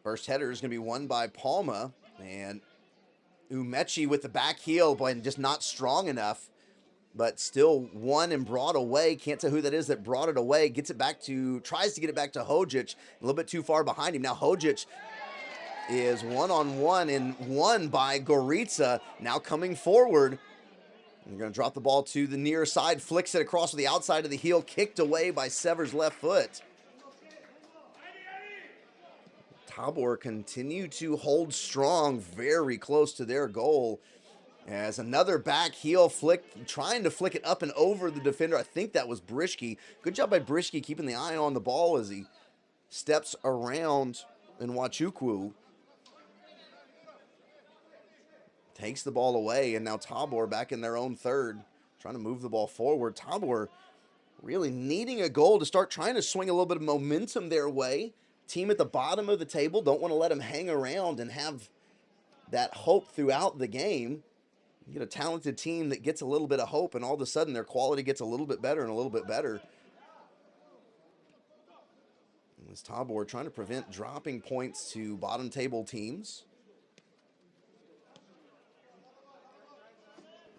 First header is going to be won by Palma, and Umechi with the back heel, boy, and just not strong enough, but still won and brought away. Can't tell who that is that brought it away. Tries to get it back to Hojic, a little bit too far behind him. Now Hojic is one-on-one and won by Gorica. Now coming forward. They're going to drop the ball to the near side, flicks it across with the outside of the heel, kicked away by Sever's left foot. Tabor continue to hold strong, very close to their goal. As another back heel flick, trying to flick it up and over the defender. I think that was Brischke. Good job by Brischke keeping the eye on the ball as he steps around Nwachukwu. Takes the ball away, and now Tabor back in their own third, trying to move the ball forward. Tabor really needing a goal to start trying to swing a little bit of momentum their way. Team at the bottom of the table, don't want to let them hang around and have that hope throughout the game. You get a talented team that gets a little bit of hope, and all of a sudden their quality gets a little bit better and a little bit better. And this Tabor trying to prevent dropping points to bottom table teams.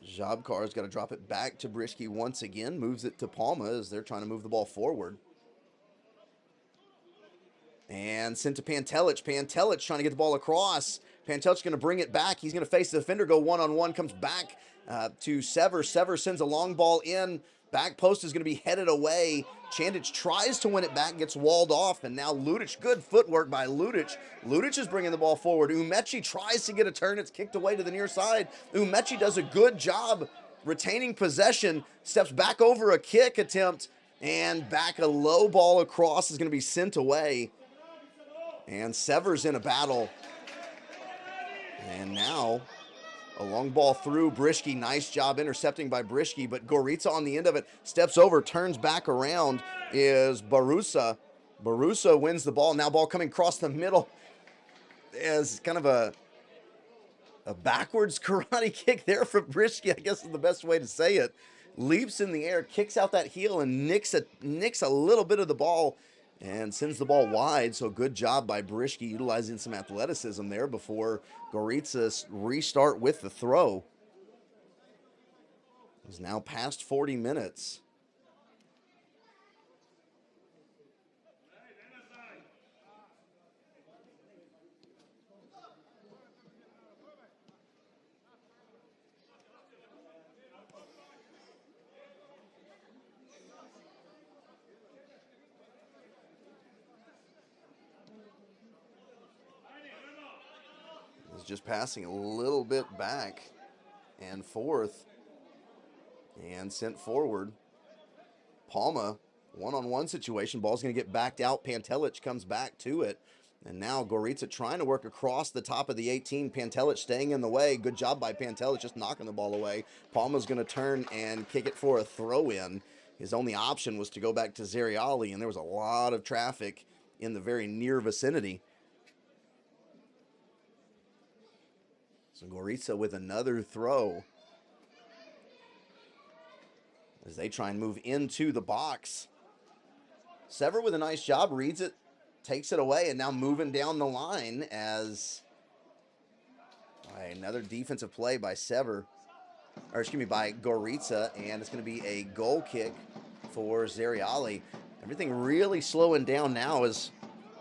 Jabkar's got to drop it back to Brischke once again. Moves it to Palma as they're trying to move the ball forward. And sent to Pantelic. Pantelic trying to get the ball across. Pantelic's going to bring it back. He's going to face the defender, go one-on-one, comes back to Sever. Sever sends a long ball in, Back post is going to be headed away. Chandic tries to win it back, gets walled off, and now Ludic, good footwork by Ludic. Ludic is bringing the ball forward. Umechi tries to get a turn. It's kicked away to the near side. Umechi does a good job retaining possession, steps back over a kick attempt, and back a low ball across is going to be sent away. And Sever's in a battle. And now a long ball through Brishke. Nice job intercepting by Brishke, but Gorica on the end of it steps over, turns back around is Barusa. Barusa wins the ball. Now ball coming across the middle as kind of a backwards karate kick there from Brishke, I guess is the best way to say it. Leaps in the air, kicks out that heel, and nicks a little bit of the ball and sends the ball wide. So good job by Brishke utilizing some athleticism there before Gorica restart with the throw. It's now past 40 minutes. Just passing a little bit back and forth and sent forward. Palma, one-on-one situation. Ball's going to get backed out. Pantelic comes back to it. And now Gorica trying to work across the top of the 18. Pantelic staying in the way. Good job by Pantelic just knocking the ball away. Palma's going to turn and kick it for a throw-in. His only option was to go back to Zeriali, and there was a lot of traffic in the very near vicinity. So Gorica with another throw as they try and move into the box. Sever with a nice job, reads it, takes it away, and now moving down the line as another defensive play by Sever, or excuse me, by Gorica, and it's going to be a goal kick for Zeriali. Everything really slowing down now as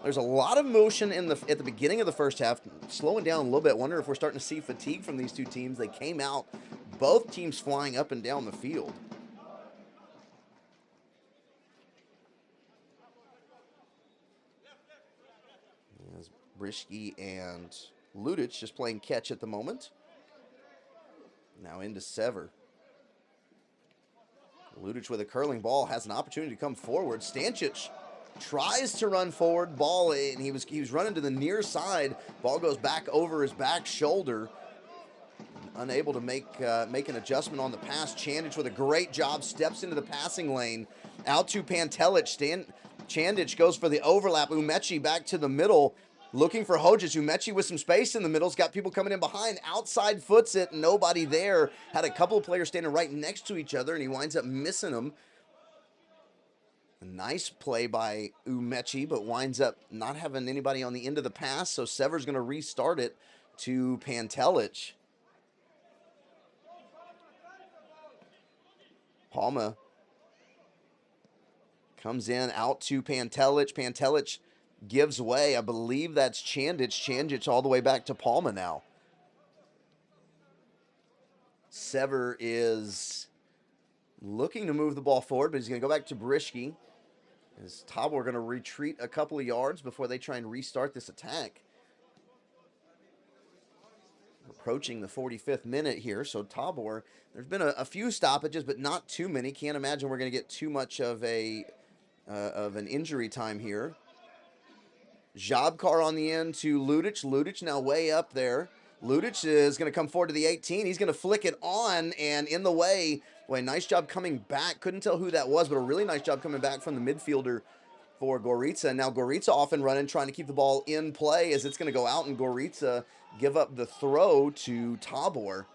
there's a lot of motion at the beginning of the first half, slowing down a little bit. Wonder if we're starting to see fatigue from these two teams. They came out, both teams flying up and down the field. As Brishke and Ludic just playing catch at the moment. Now into Sever. Ludic with a curling ball has an opportunity to come forward. Stancic tries to run forward, ball, and he was running to the near side. Ball goes back over his back shoulder. Unable to make an adjustment on the pass. Chandic with a great job, steps into the passing lane. Out to Pantelic. Chandic goes for the overlap. Umechi back to the middle, looking for Hojic. Umechi with some space in the middle. He's got people coming in behind. Outside foots it. Nobody there. Had a couple of players standing right next to each other, and he winds up missing them. A nice play by Umechi, but winds up not having anybody on the end of the pass, so Sever's going to restart it to Pantelic. Palma comes in, out to Pantelic. Pantelic gives way. I believe that's Chandic. Chandic all the way back to Palma now. Sever is looking to move the ball forward, but he's going to go back to Brishke. As Tabor going to retreat a couple of yards before they try and restart this attack. Approaching the 45th minute here, so Tabor, there's been a few stoppages, but not too many. Can't imagine we're going to get too much of an injury time here. Jabkar on the end to Ludic. Ludic now way up there. Ludic is going to come forward to the 18. He's going to flick it on, and in the way. Boy, nice job coming back. Couldn't tell who that was, but a really nice job coming back from the midfielder for Gorica. And now Gorica off and running, trying to keep the ball in play as it's going to go out, and Gorica give up the throw to Tabor.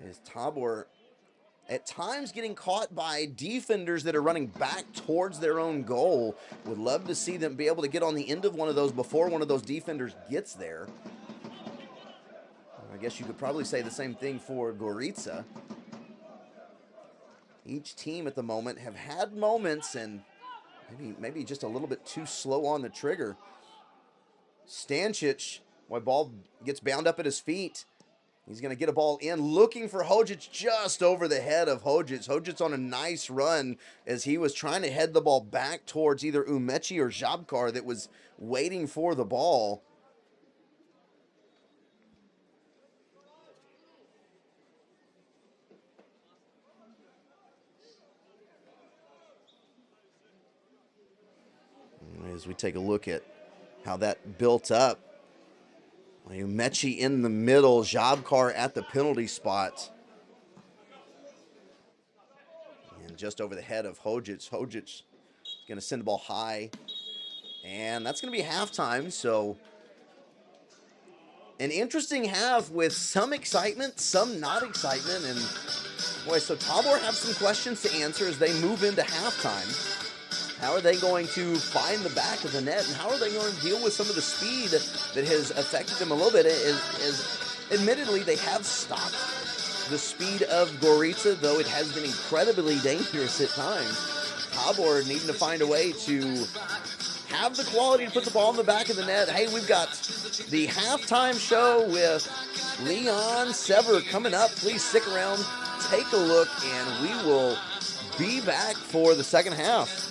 As Tabor at times getting caught by defenders that are running back towards their own goal. Would love to see them be able to get on the end of one of those before one of those defenders gets there. I guess you could probably say the same thing for Gorica. Each team at the moment have had moments and maybe just a little bit too slow on the trigger. Stancic Boy, ball gets bound up at his feet. He's going to get a ball in, looking for Hojic just over the head of Hojic. Hojic on a nice run as he was trying to head the ball back towards either Umechi or Jabkar that was waiting for the ball. As we take a look at how that built up, Umechi in the middle, Jabkar at the penalty spot. And just over the head of Hojic. Hojic going to send the ball high. And that's going to be halftime. So an interesting half with some excitement, some not excitement. And boy, so Tabor have some questions to answer as they move into halftime. How are they going to find the back of the net, and how are they going to deal with some of the speed that has affected them a little bit? Admittedly, they have stopped the speed of Gorica, though it has been incredibly dangerous at times. Tabor needing to find a way to have the quality to put the ball in the back of the net. Hey, we've got the halftime show with Leon Sever coming up. Please stick around, take a look, and we will be back for the second half.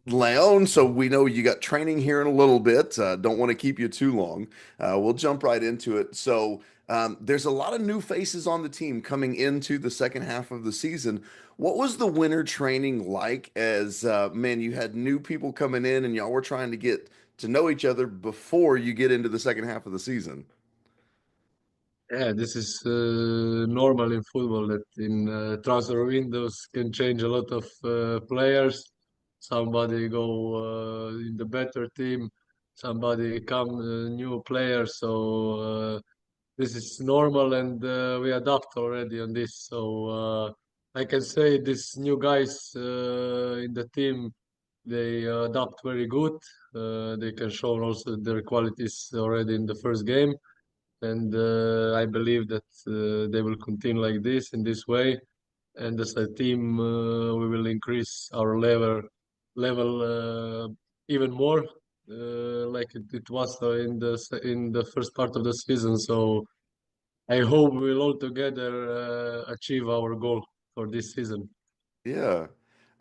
Leon, so we know you got training here in a little bit. Don't want to keep you too long. We'll jump right into it. So, there's a lot of new faces on the team coming into the second half of the season. What was the winter training like as, man, you had new people coming in and y'all were trying to get to know each other before you get into the second half of the season? Yeah, this is normal in football that in transfer windows can change a lot of players. Somebody go in the better team, somebody come new player. So this is normal, and we adapt already on this. So I can say these new guys in the team they adapt very good. They can show also their qualities already in the first game, and I believe that they will continue like this in this way. And as a team, we will increase our level even more, like it was in the first part of the season. So I hope we'll all together achieve our goal for this season. Yeah,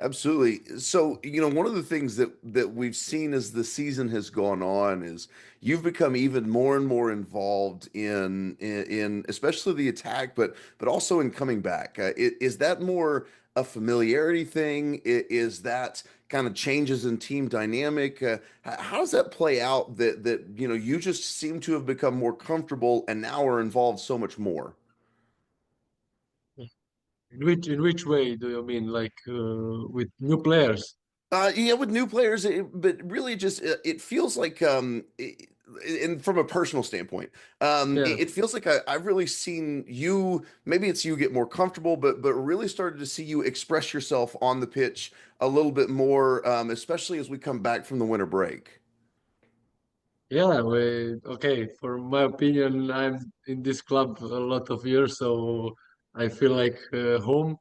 absolutely. So, one of the things that we've seen as the season has gone on is you've become even more and more involved in especially the attack, but also in coming back. Is that more a familiarity thing? Is that kind of changes in team dynamic? How does that play out that you just seem to have become more comfortable and now are involved so much more? In which way do you mean? Like with new players? Yeah, with new players, but really just it feels like, and from a personal standpoint, Yeah. it feels like I've really seen you. Maybe it's you get more comfortable, but really started to see you express yourself on the pitch a little bit more, especially as we come back from the winter break. Yeah, okay. For my opinion, I'm in this club a lot of years, so I feel like home.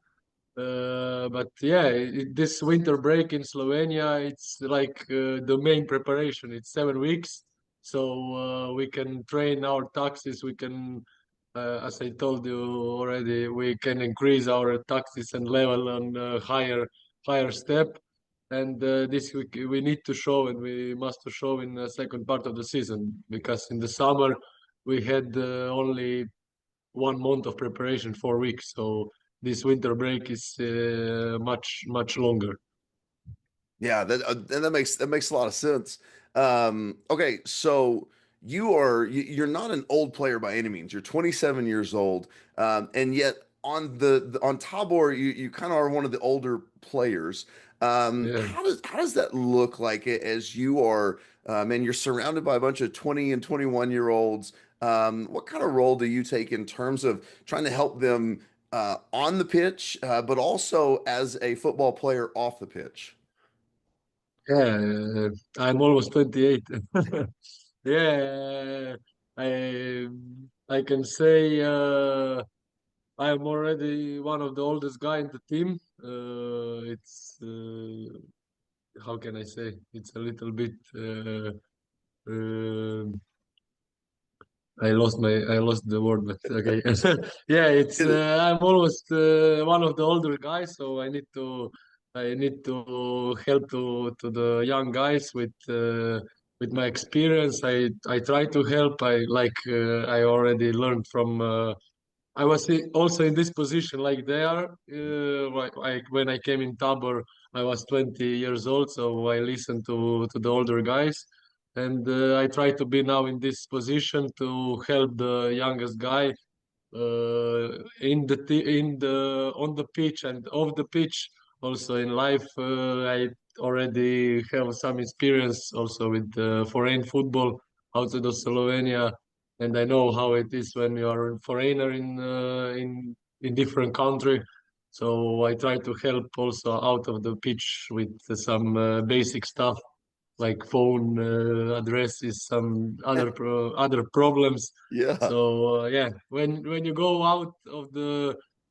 But yeah, this winter break in Slovenia, it's like the main preparation. It's 7 weeks, so we can train our taxes. We can, as I told you already, we can increase our taxes and level on higher step. And this we need to show, and we must to show in the second part of the season, because in the summer we had only 1 month of preparation, 4 weeks. So this winter break is much longer. Yeah, that makes a lot of sense. Okay, so you're not an old player by any means. You're 27 years old, and yet on on Tabor, you kind of are one of the older players. Yeah. How does that look like as you are, and you're surrounded by a bunch of 20 and 21 year olds? What kind of role do you take in terms of trying to help them on the pitch, but also as a football player off the pitch? Yeah, I'm almost 28. Yeah, I I can say I'm already one of the oldest guy in the team. It's how can I say? It's a little bit. Um I lost the word, but okay. Yeah, it's It- I'm almost one of the older guys, so I need to help to the young guys with my experience. I try to help. I already learned from I was also in this position like they are. Like when I came in Tabor, I was 20 years old, so I listened to the older guys, and I try to be now in this position to help the youngest guy in the on the pitch and off the pitch. Also in life, I already have some experience also with foreign football outside of Slovenia, and I know how it is when you are a foreigner in different country. So I try to help also out of the pitch with some basic stuff like phone addresses, some other problems. yeah, So yeah, when you go out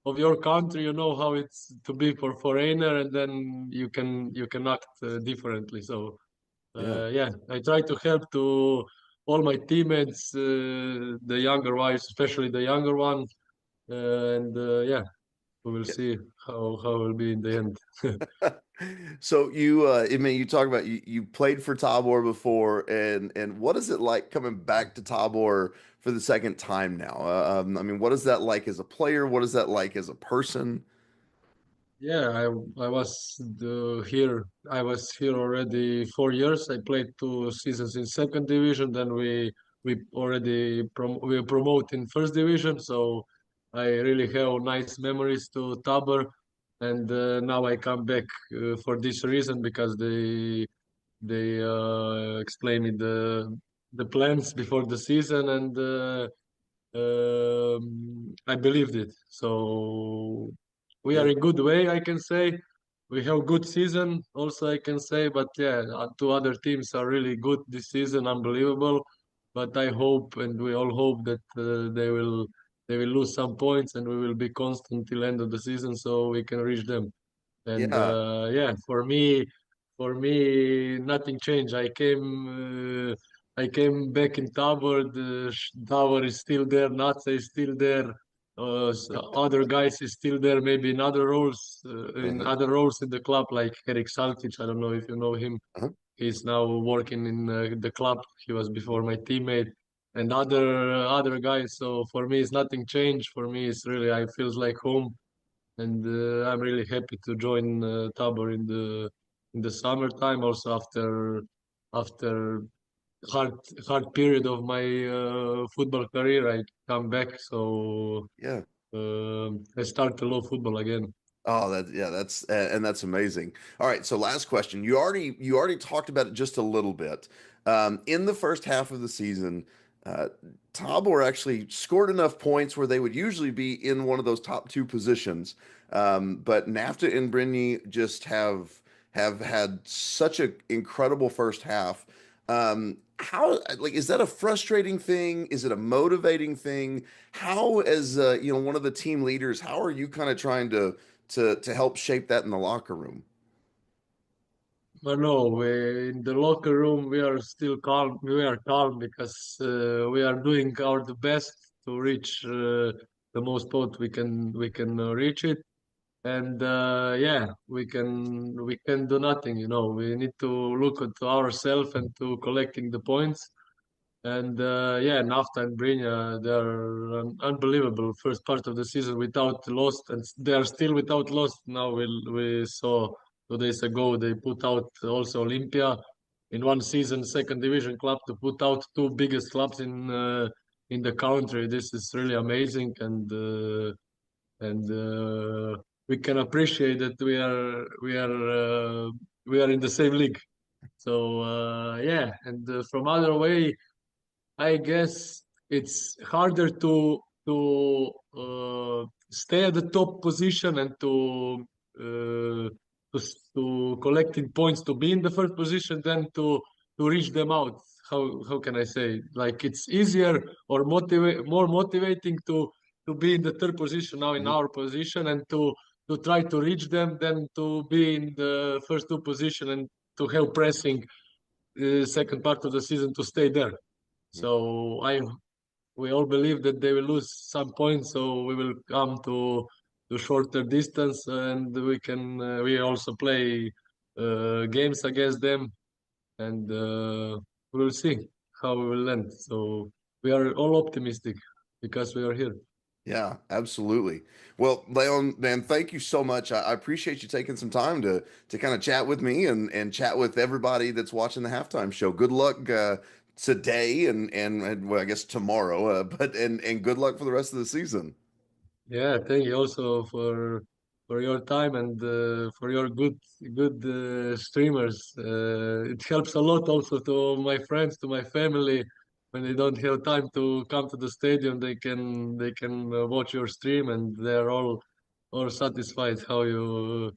of your country, you know how it's to be for foreigner, and then you can act differently. So yeah. yeah, I try to help to all my teammates, the younger ones, especially the younger one, and yeah, we will see how it will be in the end. So I mean, you talk about you played for Tabor before, and what is it like coming back to Tabor for the second time now? I mean, what is that like as a player? What is that like as a person? Yeah, I was here. I was here already 4 years. I played 2 seasons in second division. Then we already we promote in first division. So I really have nice memories to Tabor, and now I come back for this reason because they explain me the plans before the season, and I believed it. So we are Yeah, in good way, I can say. We have good season, also I can say. But yeah, two other teams are really good this season, unbelievable. But I hope, and we all hope that they will lose some points, and we will be constant till end of the season, so we can reach them. And yeah, yeah, for me, nothing changed. I came back in Tabor. Tabor is still there. Natsa is still there. Other guys is still there. Maybe in uh-huh, other roles in the club, like Erik Saltic. I don't know if you know him. uh-huh. He's now working in the club. He was before my teammate, and other guys. So for me, it's nothing changed. For me, it's really I feels like home, and I'm really happy to join Tabor in the summertime. Also after hard hard period of my football career, I come back. So Yeah. I start to love football again. Oh, and that's amazing. All right, so last question. You already talked about it just a little bit. In the first half of the season, uh, Tabor actually scored enough points where they would usually be in one of those top two positions. But NAFTA and Brindisi just have had such an incredible first half. How like is that a frustrating thing? Is it a motivating thing? How, as one of the team leaders, how are you kind of trying to help shape that in the locker room? But no, in the locker room we are still calm. We are calm because we are doing our the best to reach the most spot we can reach it. And yeah, we can do nothing. You know, we need to look at ourselves and to collecting the points. And yeah, Nafta and Brina, they're unbelievable first part of the season without loss, and they are still without loss. Now we saw 2 days ago they put out also Olympia in one season, second division club to put out two biggest clubs in the country. This is really amazing, and and we can appreciate that we are in the same league. So yeah, and from other way, I guess it's harder to stay at the top position and uh, to collecting points to be in the first position than to reach them out. How can I say? Like it's easier or more motivating to be in the third position now in Mhm. our position and to try to reach them than to be in the first two position and to have pressing second part of the season to stay there. So we all believe that they will lose some points, so we will come to shorter distance, and we also play games against them, and we will see how we will end. So we are all optimistic because we are here. Yeah, absolutely. Well, Leon, man, thank you so much. I appreciate you taking some time to kind of chat with me and chat with everybody that's watching the halftime show. Good luck today and well, I guess tomorrow, but and good luck for the rest of the season. Yeah, thank you also for your time and for your good streamers. It helps a lot also to my friends, to my family. When they don't have time to come to the stadium, they can watch your stream, and they're all satisfied how you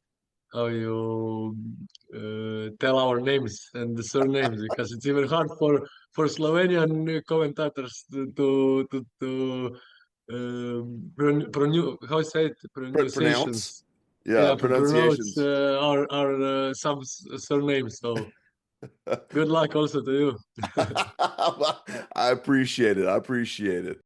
tell our names and the surnames because it's even hard for Slovenian commentators to how say it Pronounce, pronunciations. yeah, Yeah, pronounce pronunciations. our some surnames. So good luck also to you. I appreciate it. I appreciate it.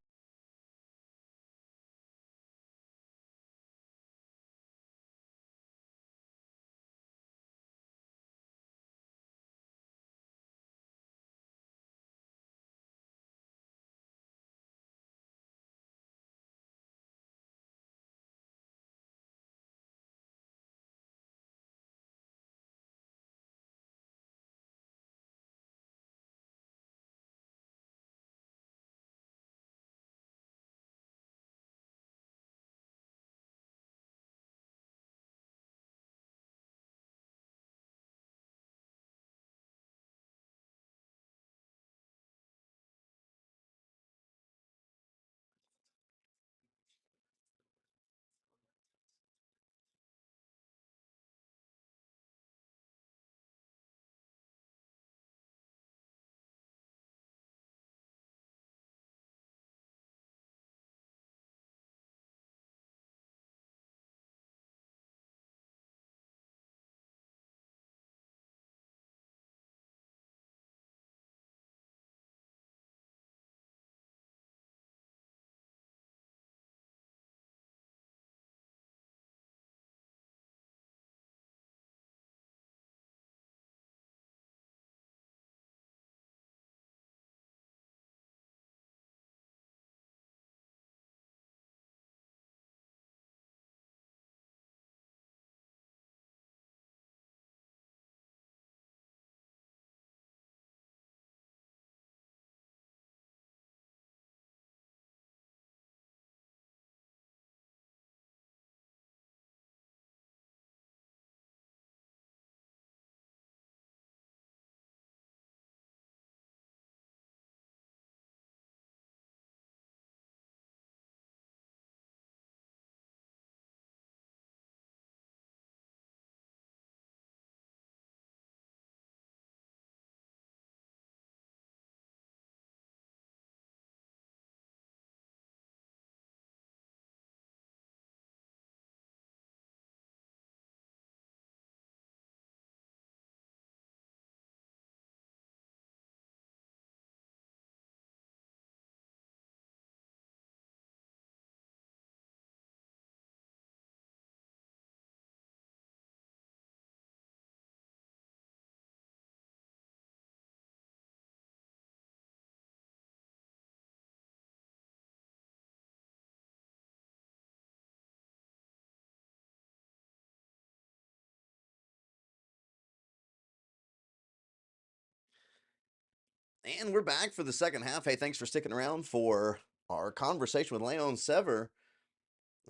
And we're back for the second half. Hey, thanks for sticking around for our conversation with Leon Sever.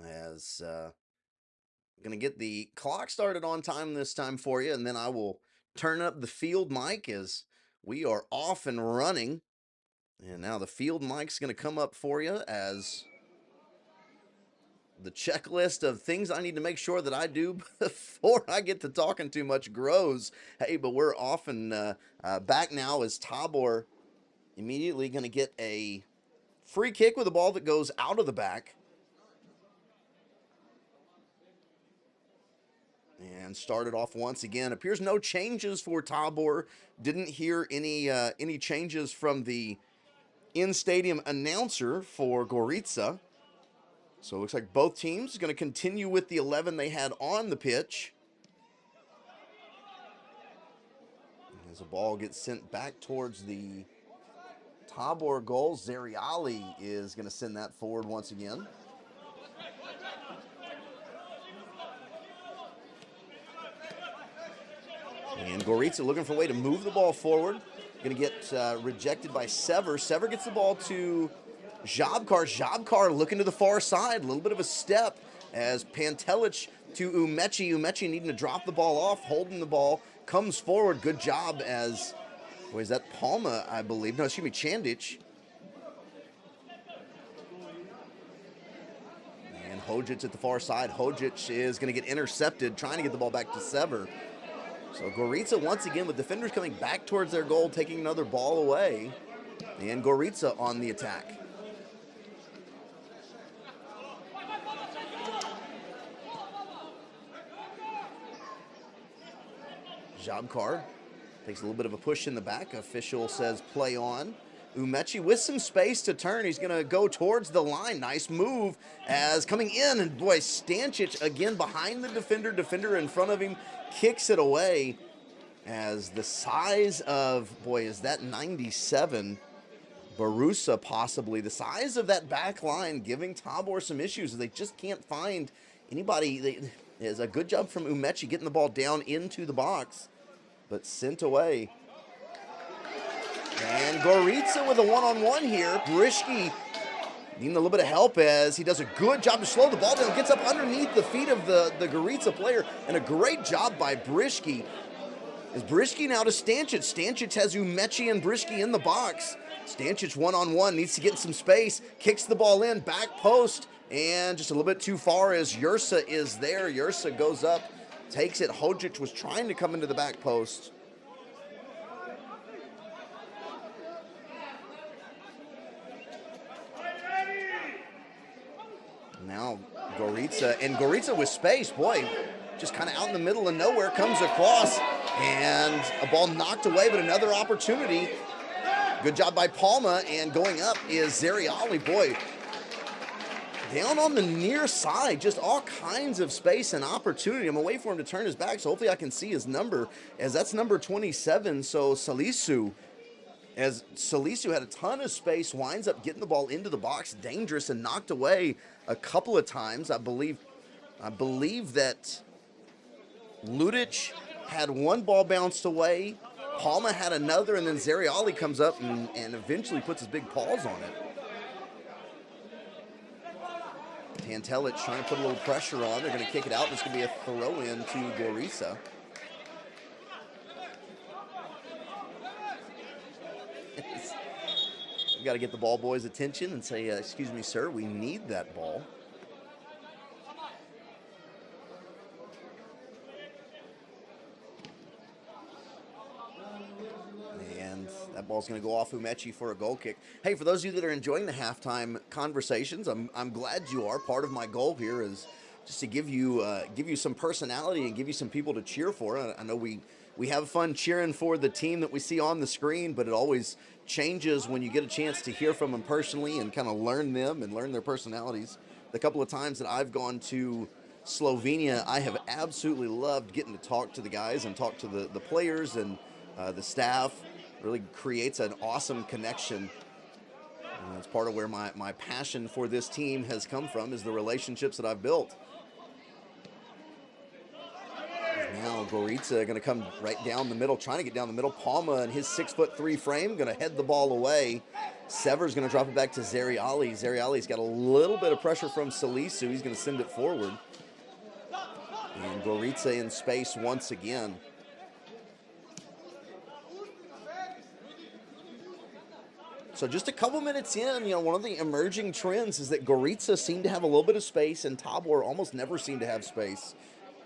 As going to get the clock started on time this time for you, and then I will turn up the field mic as we are off and running. And now the field mic's going to come up for you as the checklist of things I need to make sure that I do before I get to talking too much grows. Hey, but we're off and back now as Tabor immediately going to get a free kick with a ball that goes out of the back. And started off once again. Appears no changes for Tabor. Didn't hear any changes from the in-stadium announcer for Gorica. So it looks like both teams are going to continue with the 11 they had on the pitch. As the ball gets sent back towards the Tabor goal, Zeriali is going to send that forward once again. And Gorica looking for a way to move the ball forward. Going to get rejected by Sever. Sever gets the ball to Jabkar. Jabkar looking to the far side. A little bit of a step as Pantelic to Umechi. Umechi needing to drop the ball off, holding the ball. Comes forward. Good job as, boy, is that Palma, I believe. No, excuse me, Chandic. And Hojic at the far side. Hojic is going to get intercepted, trying to get the ball back to Sever. So Gorica once again with defenders coming back towards their goal, taking another ball away. And Gorica on the attack. Jabkar takes a little bit of a push in the back. Official says play on. Umechi with some space to turn. He's going to go towards the line. Nice move as coming in. And boy, Stancic again behind the defender. Defender in front of him kicks it away as the size of, boy, is that 97? Barusa possibly. The size of that back line giving Tabor some issues. They just can't find anybody. It's a good job from Umechi getting the ball down into the box, but sent away. And Gorica with a one-on-one here. Brishke needing a little bit of help as he does a good job to slow the ball down. Gets up underneath the feet of the Gorica player. And a great job by Brishke. Is Brishke now to Stancic. Stancic has Umechi and Brishke in the box. Stancic one-on-one, needs to get in some space. Kicks the ball in, back post. And just a little bit too far as Yursa is there. Yursa goes up, takes it. Hojic was trying to come into the back post. Now Gorica, and Gorica with space, boy, just kind of out in the middle of nowhere, comes across, and a ball knocked away, but another opportunity. Good job by Palma, and going up is Zeriali, boy. Down on the near side, just all kinds of space and opportunity. I'm waiting for him to turn his back, so hopefully I can see his number, as that's number 27, so Salisu. As Salisu had a ton of space, winds up getting the ball into the box, dangerous, and knocked away a couple of times. I believe that Ludic had one ball bounced away, Palma had another, and then Zeriali comes up and eventually puts his big paws on it. Pantelic trying to put a little pressure on. They're going to kick it out. There's going to be a throw-in to Gorica. We've got to get the ball boys' attention and say, excuse me, sir, we need that ball. And that ball's going to go off Umechi for a goal kick. Hey, for those of you that are enjoying the halftime conversations, I'm glad you are. Part of my goal here is just to give you some personality and give you some people to cheer for. I know we have fun cheering for the team that we see on the screen, but it always changes when you get a chance to hear from them personally and kind of learn them and learn their personalities. The couple of times that I've gone to Slovenia, I have absolutely loved getting to talk to the guys and talk to the players and the staff. Really creates an awesome connection. And that's part of where my passion for this team has come from, is the relationships that I've built. Now Gorica going to come right down the middle, trying to get down the middle. Palma in his 6'3" frame going to head the ball away Sever's going to drop it back to Zeriali. Zeriali's got a little bit of pressure from Salisu. He's going to send it forward. And Gorica in space once again. So just a couple minutes in, one of the emerging trends is that Gorica seemed to have a little bit of space and Tabor almost never seemed to have space.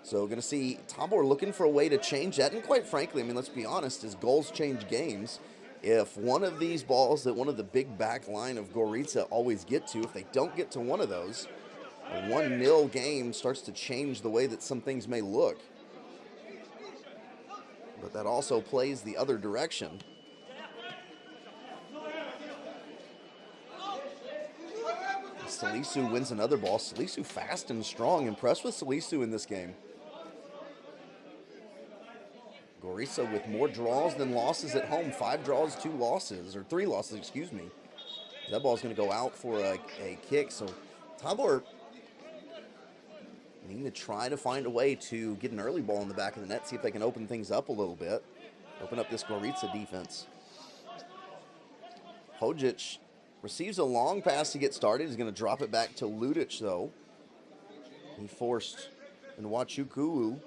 So going to see Tabor looking for a way to change that. And quite frankly, let's be honest, as goals change games, if one of these balls that one of the big back line of Gorica always get to, if they don't get to one of those, a 1-0 game starts to change the way that some things may look. But that also plays the other direction. Salisu wins another ball. Salisu fast and strong. Impressed with Salisu in this game. Gorica with more draws than losses at home. 5 draws, 2 losses, or 3 losses, excuse me. That ball's going to go out for a kick. So Tabor need to try to find a way to get an early ball in the back of the net, see if they can open things up a little bit. Open up this Gorica defense. Hodzic receives a long pass to get started. He's going to drop it back to Ludic, though. He forced Nwachukwu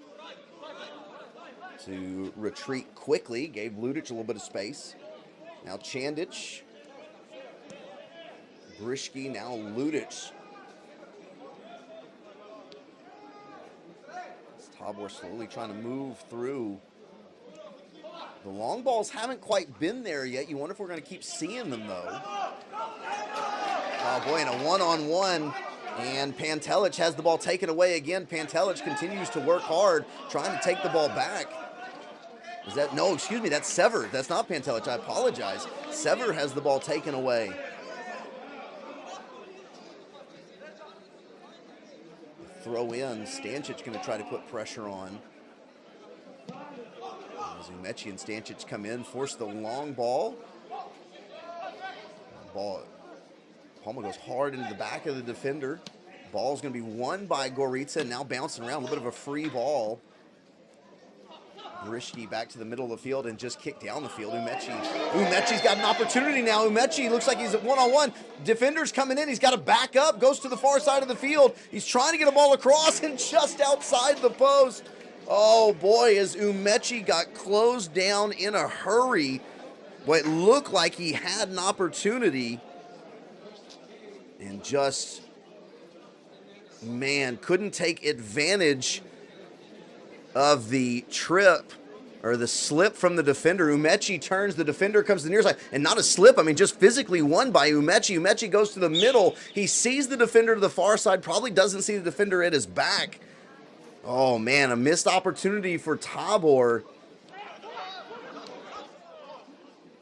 to retreat quickly. Gave Ludic a little bit of space. Now Chandic. Brishki, now Ludic. Tabor slowly trying to move through. The long balls haven't quite been there yet. You wonder if we're going to keep seeing them, though. Oh, boy, and a one-on-one. And Pantelic has the ball taken away again. Pantelic continues to work hard, trying to take the ball back. Is that, no, excuse me, that's Sever. That's not Pantelic, I apologize. Sever has the ball taken away. Throw in, Stancic going to try to put pressure on. Umechi and Stancic come in, force the long ball. Palma goes hard into the back of the defender. Ball's going to be won by Gorica, and now bouncing around, a little bit of a free ball. Brishki back to the middle of the field and just kicked down the field. Umechi's got an opportunity now. Umechi looks like he's at one-on-one. Defender's coming in. He's got to back up. Goes to the far side of the field. He's trying to get a ball across and just outside the post. Oh, boy, as Umechi got closed down in a hurry. Boy, it looked like he had an opportunity. And just, couldn't take advantage of the trip or the slip from the defender. Umechi turns, the defender comes to the near side, and not a slip, just physically won by Umechi. Umechi goes to the middle. He sees the defender to the far side, probably doesn't see the defender at his back. Oh, man, a missed opportunity for Tabor.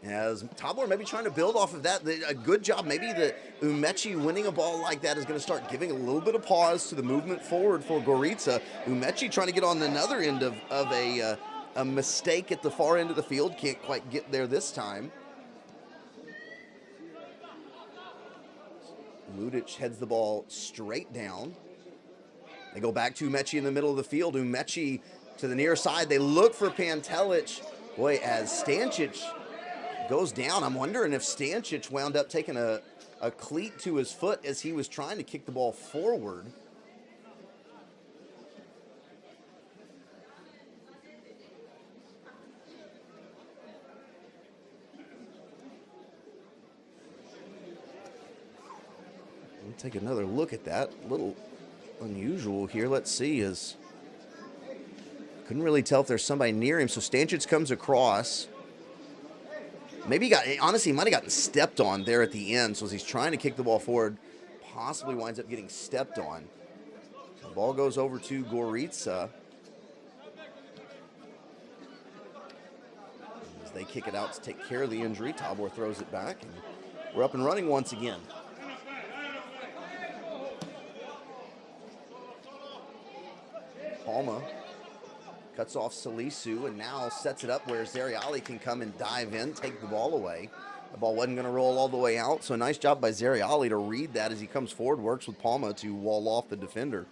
As Tabor maybe trying to build off of that. A good job. Maybe the Umechi winning a ball like that is going to start giving a little bit of pause to the movement forward for Gorica. Umechi trying to get on another end of a mistake at the far end of the field. Can't quite get there this time. Ludic heads the ball straight down. They go back to Umechi in the middle of the field. Umechi to the near side. They look for Pantelic. Boy, as Stancic goes down, I'm wondering if Stancic wound up taking a cleat to his foot as he was trying to kick the ball forward. We'll take another look at that. A little unusual here. Let's see. Couldn't really tell if there's somebody near him. So Stancic comes across. Maybe he might have gotten stepped on there at the end. So as he's trying to kick the ball forward, possibly winds up getting stepped on. The ball goes over to Gorica. As they kick it out to take care of the injury, Tabor throws it back, and we're up and running once again. Palma cuts off Salisu and now sets it up where Zeriali can come and dive in, take the ball away. The ball wasn't going to roll all the way out, so a nice job by Zeriali to read that as he comes forward, works with Palma to wall off the defender.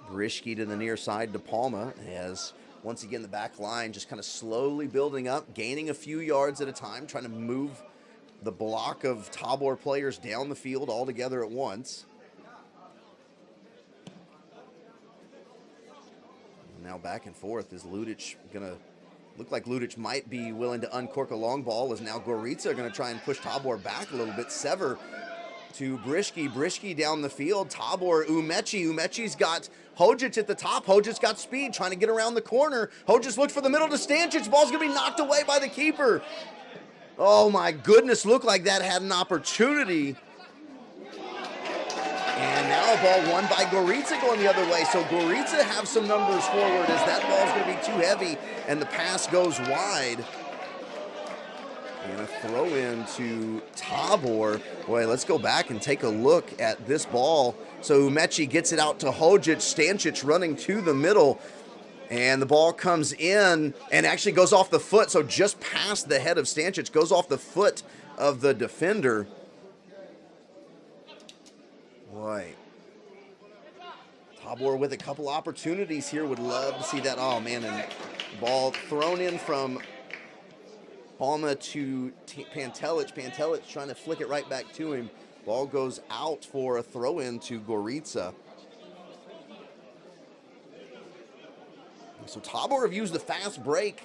Brishki to the near side to Palma as Once again, the back line just kind of slowly building up, gaining a few yards at a time, trying to move the block of Tabor players down the field all together at once. Now back and forth. Is Ludic going to look like Ludic might be willing to uncork a long ball? Is now Gorica going to try and push Tabor back a little bit? Sever to Brischke. Brischke down the field. Tabor, Umechi. Umechi's got Hojic at the top. Hojic got speed, trying to get around the corner. Hojic looks for the middle to Stancic. Ball's going to be knocked away by the keeper. Oh my goodness, looked like that had an opportunity. And now a ball won by Gorica going the other way. So Gorica have some numbers forward as that ball's going to be too heavy and the pass goes wide. And a throw in to Tabor. Boy, let's go back and take a look at this ball. So Umechi gets it out to Hojic. Stancic running to the middle. And the ball comes in and actually goes off the foot. So just past the head of Stancic, goes off the foot of the defender. Boy. Tabor with a couple opportunities here. Would love to see that. Oh, man. And ball thrown in from Palma to Pantelic. Pantelic trying to flick it right back to him. Ball goes out for a throw in to Gorica. So Tabor have used the fast break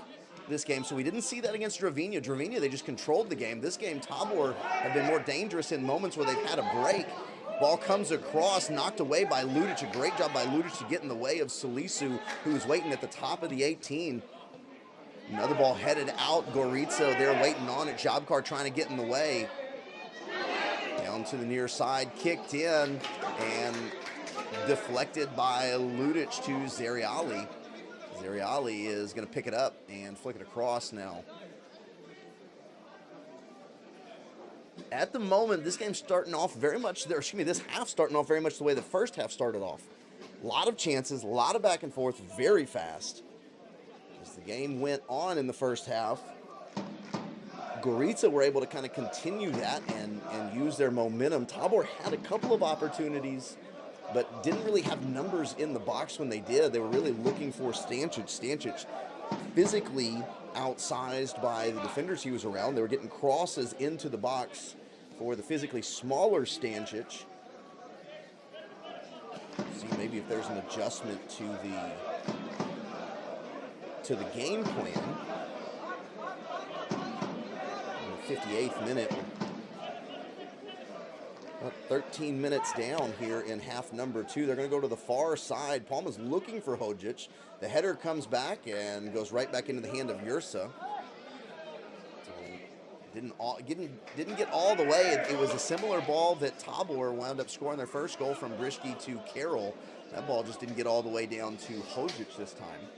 this game, so we didn't see that against Dravina. Dravina, they just controlled the game. This game, Tabor have been more dangerous in moments where they've had a break. Ball comes across, knocked away by Ludic. A great job by Ludic to get in the way of Salisu, who was waiting at the top of the 18. Another ball headed out. Gorica, they're waiting on it. Jobcar trying to get in the way. Down to the near side, kicked in, and deflected by Ludic to Zeriali. Zeriali is going to pick it up and flick it across now. At the moment, this game's starting off very much, this half starting off very much the way the first half started off. A lot of chances, a lot of back and forth, very fast. As the game went on in the first half, Gorica were able to kind of continue that and use their momentum. Tabor had a couple of opportunities, but didn't really have numbers in the box when they did. They were really looking for Stancic. Stancic physically outsized by the defenders he was around. They were getting crosses into the box for the physically smaller Stancic. See maybe if there's an adjustment to the game plan. In the 58th minute, about 13 minutes down here in half number 2. They're going to go to the far side. Palma's looking for Hojic. The header comes back and goes right back into the hand of Yursa. So didn't get all the way. It was a similar ball that Tabor wound up scoring their first goal from Brischke to Carroll. That ball just didn't get all the way down to Hojic this time.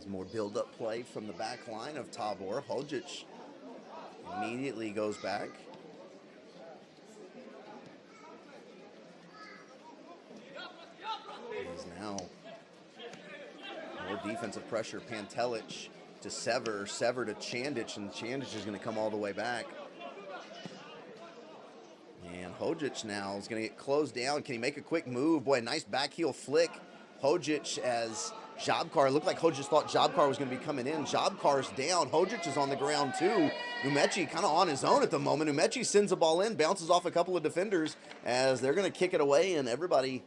More build-up play from the back line of Tabor. Hojic immediately goes back. Is now more defensive pressure. Pantelic to Sever. Sever to Chandic, and Chandic is going to come all the way back. And Hojic now is going to get closed down. Can he make a quick move? Boy, nice back heel flick. Hojic as Jobcar, looked like Hojic thought Jobcar was going to be coming in. Jobcar's down. Hojic is on the ground too. Umechi kind of on his own at the moment. Umechi sends the ball in, bounces off a couple of defenders as they're going to kick it away, and everybody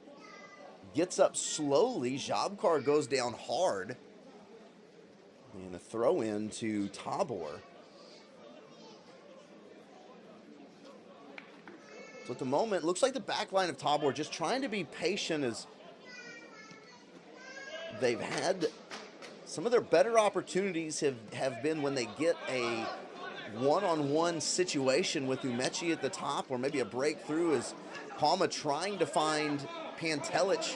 gets up slowly. Jobcar goes down hard. And a throw in to Tabor. So at the moment, looks like the back line of Tabor just trying to be patient as they've had some of their better opportunities have been when they get a one-on-one situation with Umechi at the top, or maybe a breakthrough as Palma trying to find Pantelic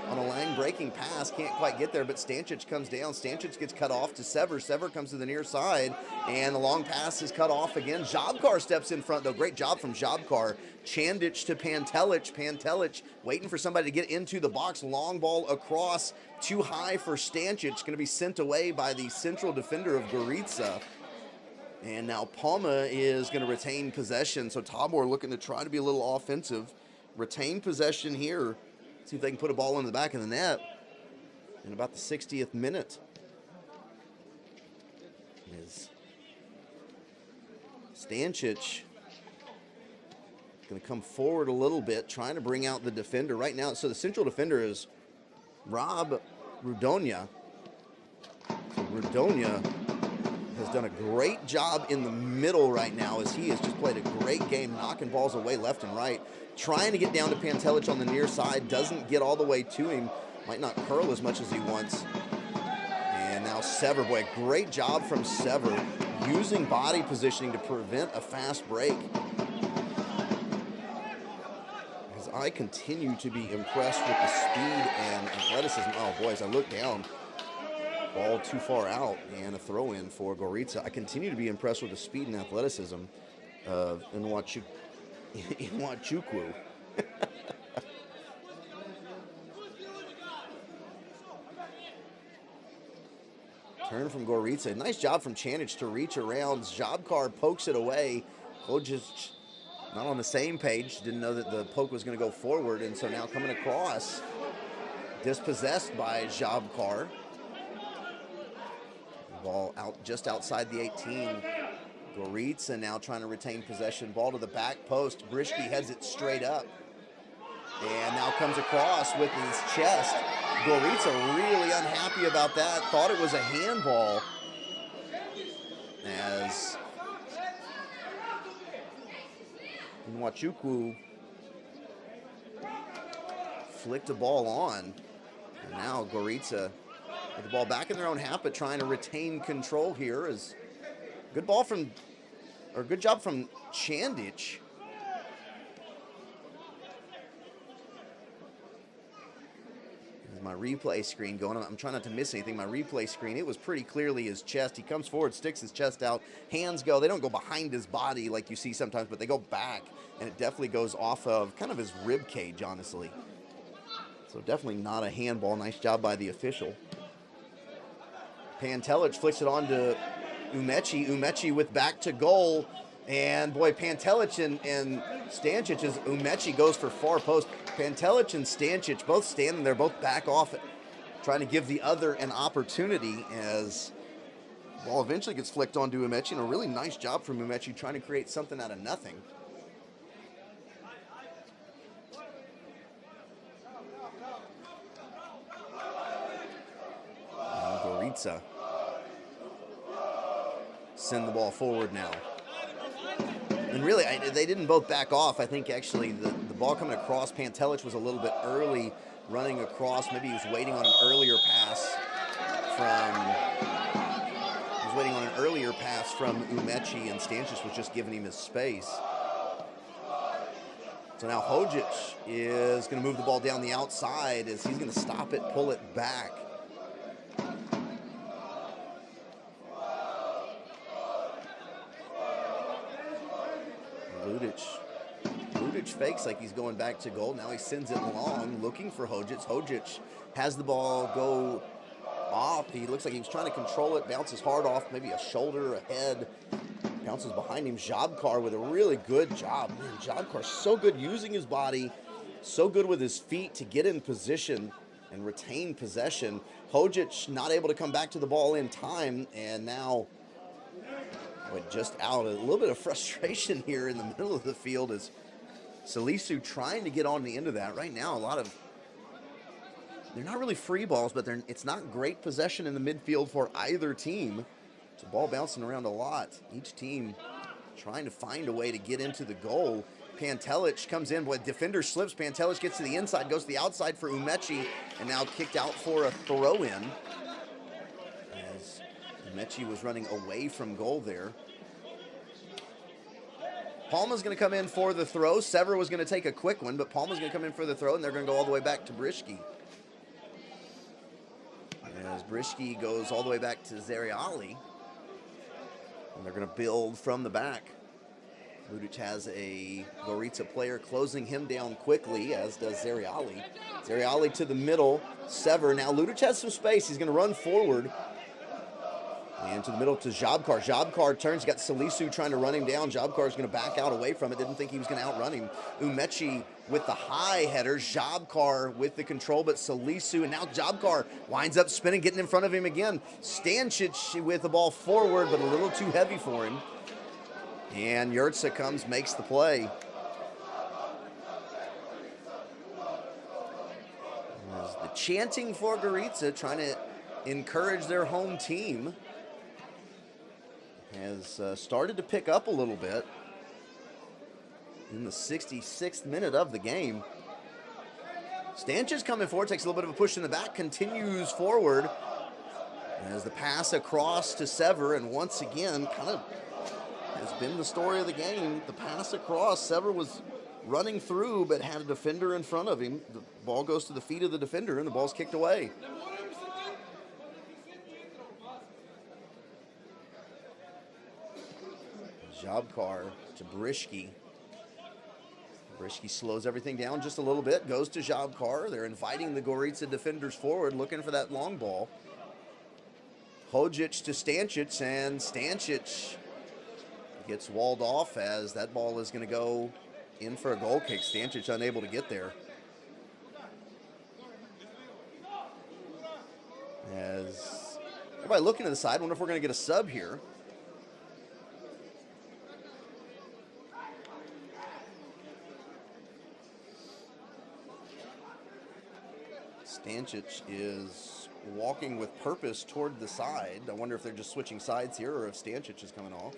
on a lane breaking pass, can't quite get there, but Stancic comes down. Stancic gets cut off to Sever. Sever comes to the near side, and the long pass is cut off again. Jobkar steps in front, though. Great job from Jobkar. Chandic to Pantelich. Pantelich waiting for somebody to get into the box. Long ball across, too high for Stancic. Going to be sent away by the central defender of Gorica. And now Palma is going to retain possession. So Tabor looking to try to be a little offensive. Retain possession here. See if they can put a ball in the back of the net in about the 60th minute. Is Stancic going to come forward a little bit, trying to bring out the defender right now. So the central defender is Rob Rudonia. So Rudonia has done a great job in the middle right now, as he has just played a great game, knocking balls away left and right. Trying to get down to Pantelich on the near side, doesn't get all the way to him. Might not curl as much as he wants. And now Sever, boy, great job from Sever, using body positioning to prevent a fast break. As I continue to be impressed with the speed and athleticism. Oh, boy, as I look down, ball too far out, and a throw-in for Gorica. I continue to be impressed with the speed and athleticism of Nwachukwu. Turn from Gorica. Nice job from Chanich to reach around. Jobkar pokes it away. Hojic not on the same page. Didn't know that the poke was going to go forward, and so now coming across. Dispossessed by Jobkar. Ball out just outside the 18. Gorica now trying to retain possession. Ball to the back post. Brishke heads it straight up. And now comes across with his chest. Gorica really unhappy about that. Thought it was a handball. As Nwachukwu flicked the ball on. And now Gorica with the ball back in their own half, but trying to retain control here. Is good job from Chandic. There's my replay screen going on. I'm trying not to miss anything. My replay screen, it was pretty clearly his chest. He comes forward, sticks his chest out, hands go. They don't go behind his body like you see sometimes, but they go back, and it definitely goes off of kind of his rib cage, honestly. So definitely not a handball. Nice job by the official. Pantelich flicks it on to Umechi. Umechi with back to goal. And boy, Pantelich and Stancic, as Umechi goes for far post. Pantelich and Stancic both standing there, both back off it, trying to give the other an opportunity, as the ball eventually gets flicked onto Umechi. And a really nice job from Umechi trying to create something out of nothing. Gorica send the ball forward now. And really, they didn't both back off. I think actually the ball coming across, Pantelich was a little bit early running across. Maybe he was waiting on an earlier pass from Umechi, and Stancic was just giving him his space. So now Hojic is going to move the ball down the outside, as he's going to stop it, pull it back. Ludic fakes like he's going back to goal. Now he sends it long, looking for Hojic. Hojic has the ball go off. He looks like he was trying to control it, bounces hard off, maybe a shoulder, a head. Bounces behind him. Jobkar with a really good job. Man, Jobkar so good using his body, so good with his feet to get in position and retain possession. Hojic not able to come back to the ball in time, and now just out. A little bit of frustration here in the middle of the field as Salisu trying to get on the end of that. Right now, they're not really free balls, but it's not great possession in the midfield for either team. It's a ball bouncing around a lot. Each team trying to find a way to get into the goal. Pantelich comes in, boy, defender slips. Pantelich gets to the inside, goes to the outside for Umechi, and now kicked out for a throw-in, as Umechi was running away from goal there. Palma's going to come in for the throw. Sever was going to take a quick one, but Palma's going to come in for the throw, and they're going to go all the way back to Brishke. Brisky goes all the way back to Zeriali. And they're going to build from the back. Ludic has a Gorica player closing him down quickly, as does Zeriali. Zeriali to the middle. Sever. Now Ludic has some space. He's going to run forward. And to the middle to Jabkar. Jabkar turns. Got Salisu trying to run him down. Jabkar is going to back out away from it. Didn't think he was going to outrun him. Umechi with the high header. Jabkar with the control, but Salisu. And now Jabkar winds up spinning, getting in front of him again. Stancic with the ball forward, but a little too heavy for him. And Yurtsa comes, makes the play. The chanting for Gorica, trying to encourage their home team, has started to pick up a little bit in the 66th minute of the game. Stancic coming forward, takes a little bit of a push in the back, continues forward as the pass across to Sever, and once again, kind of has been the story of the game. The pass across, Sever was running through, but had a defender in front of him. The ball goes to the feet of the defender, and the ball's kicked away. Jabkar to Brisky. Brisky slows everything down just a little bit, goes to Jabkar. They're inviting the Gorica defenders forward, looking for that long ball. Hodzic to Stancic, and Stancic gets walled off as that ball is going to go in for a goal kick. Stancic unable to get there. As everybody looking to the side, wonder if we're going to get a sub here. Stancic is walking with purpose toward the side. I wonder if they're just switching sides here or if Stancic is coming off.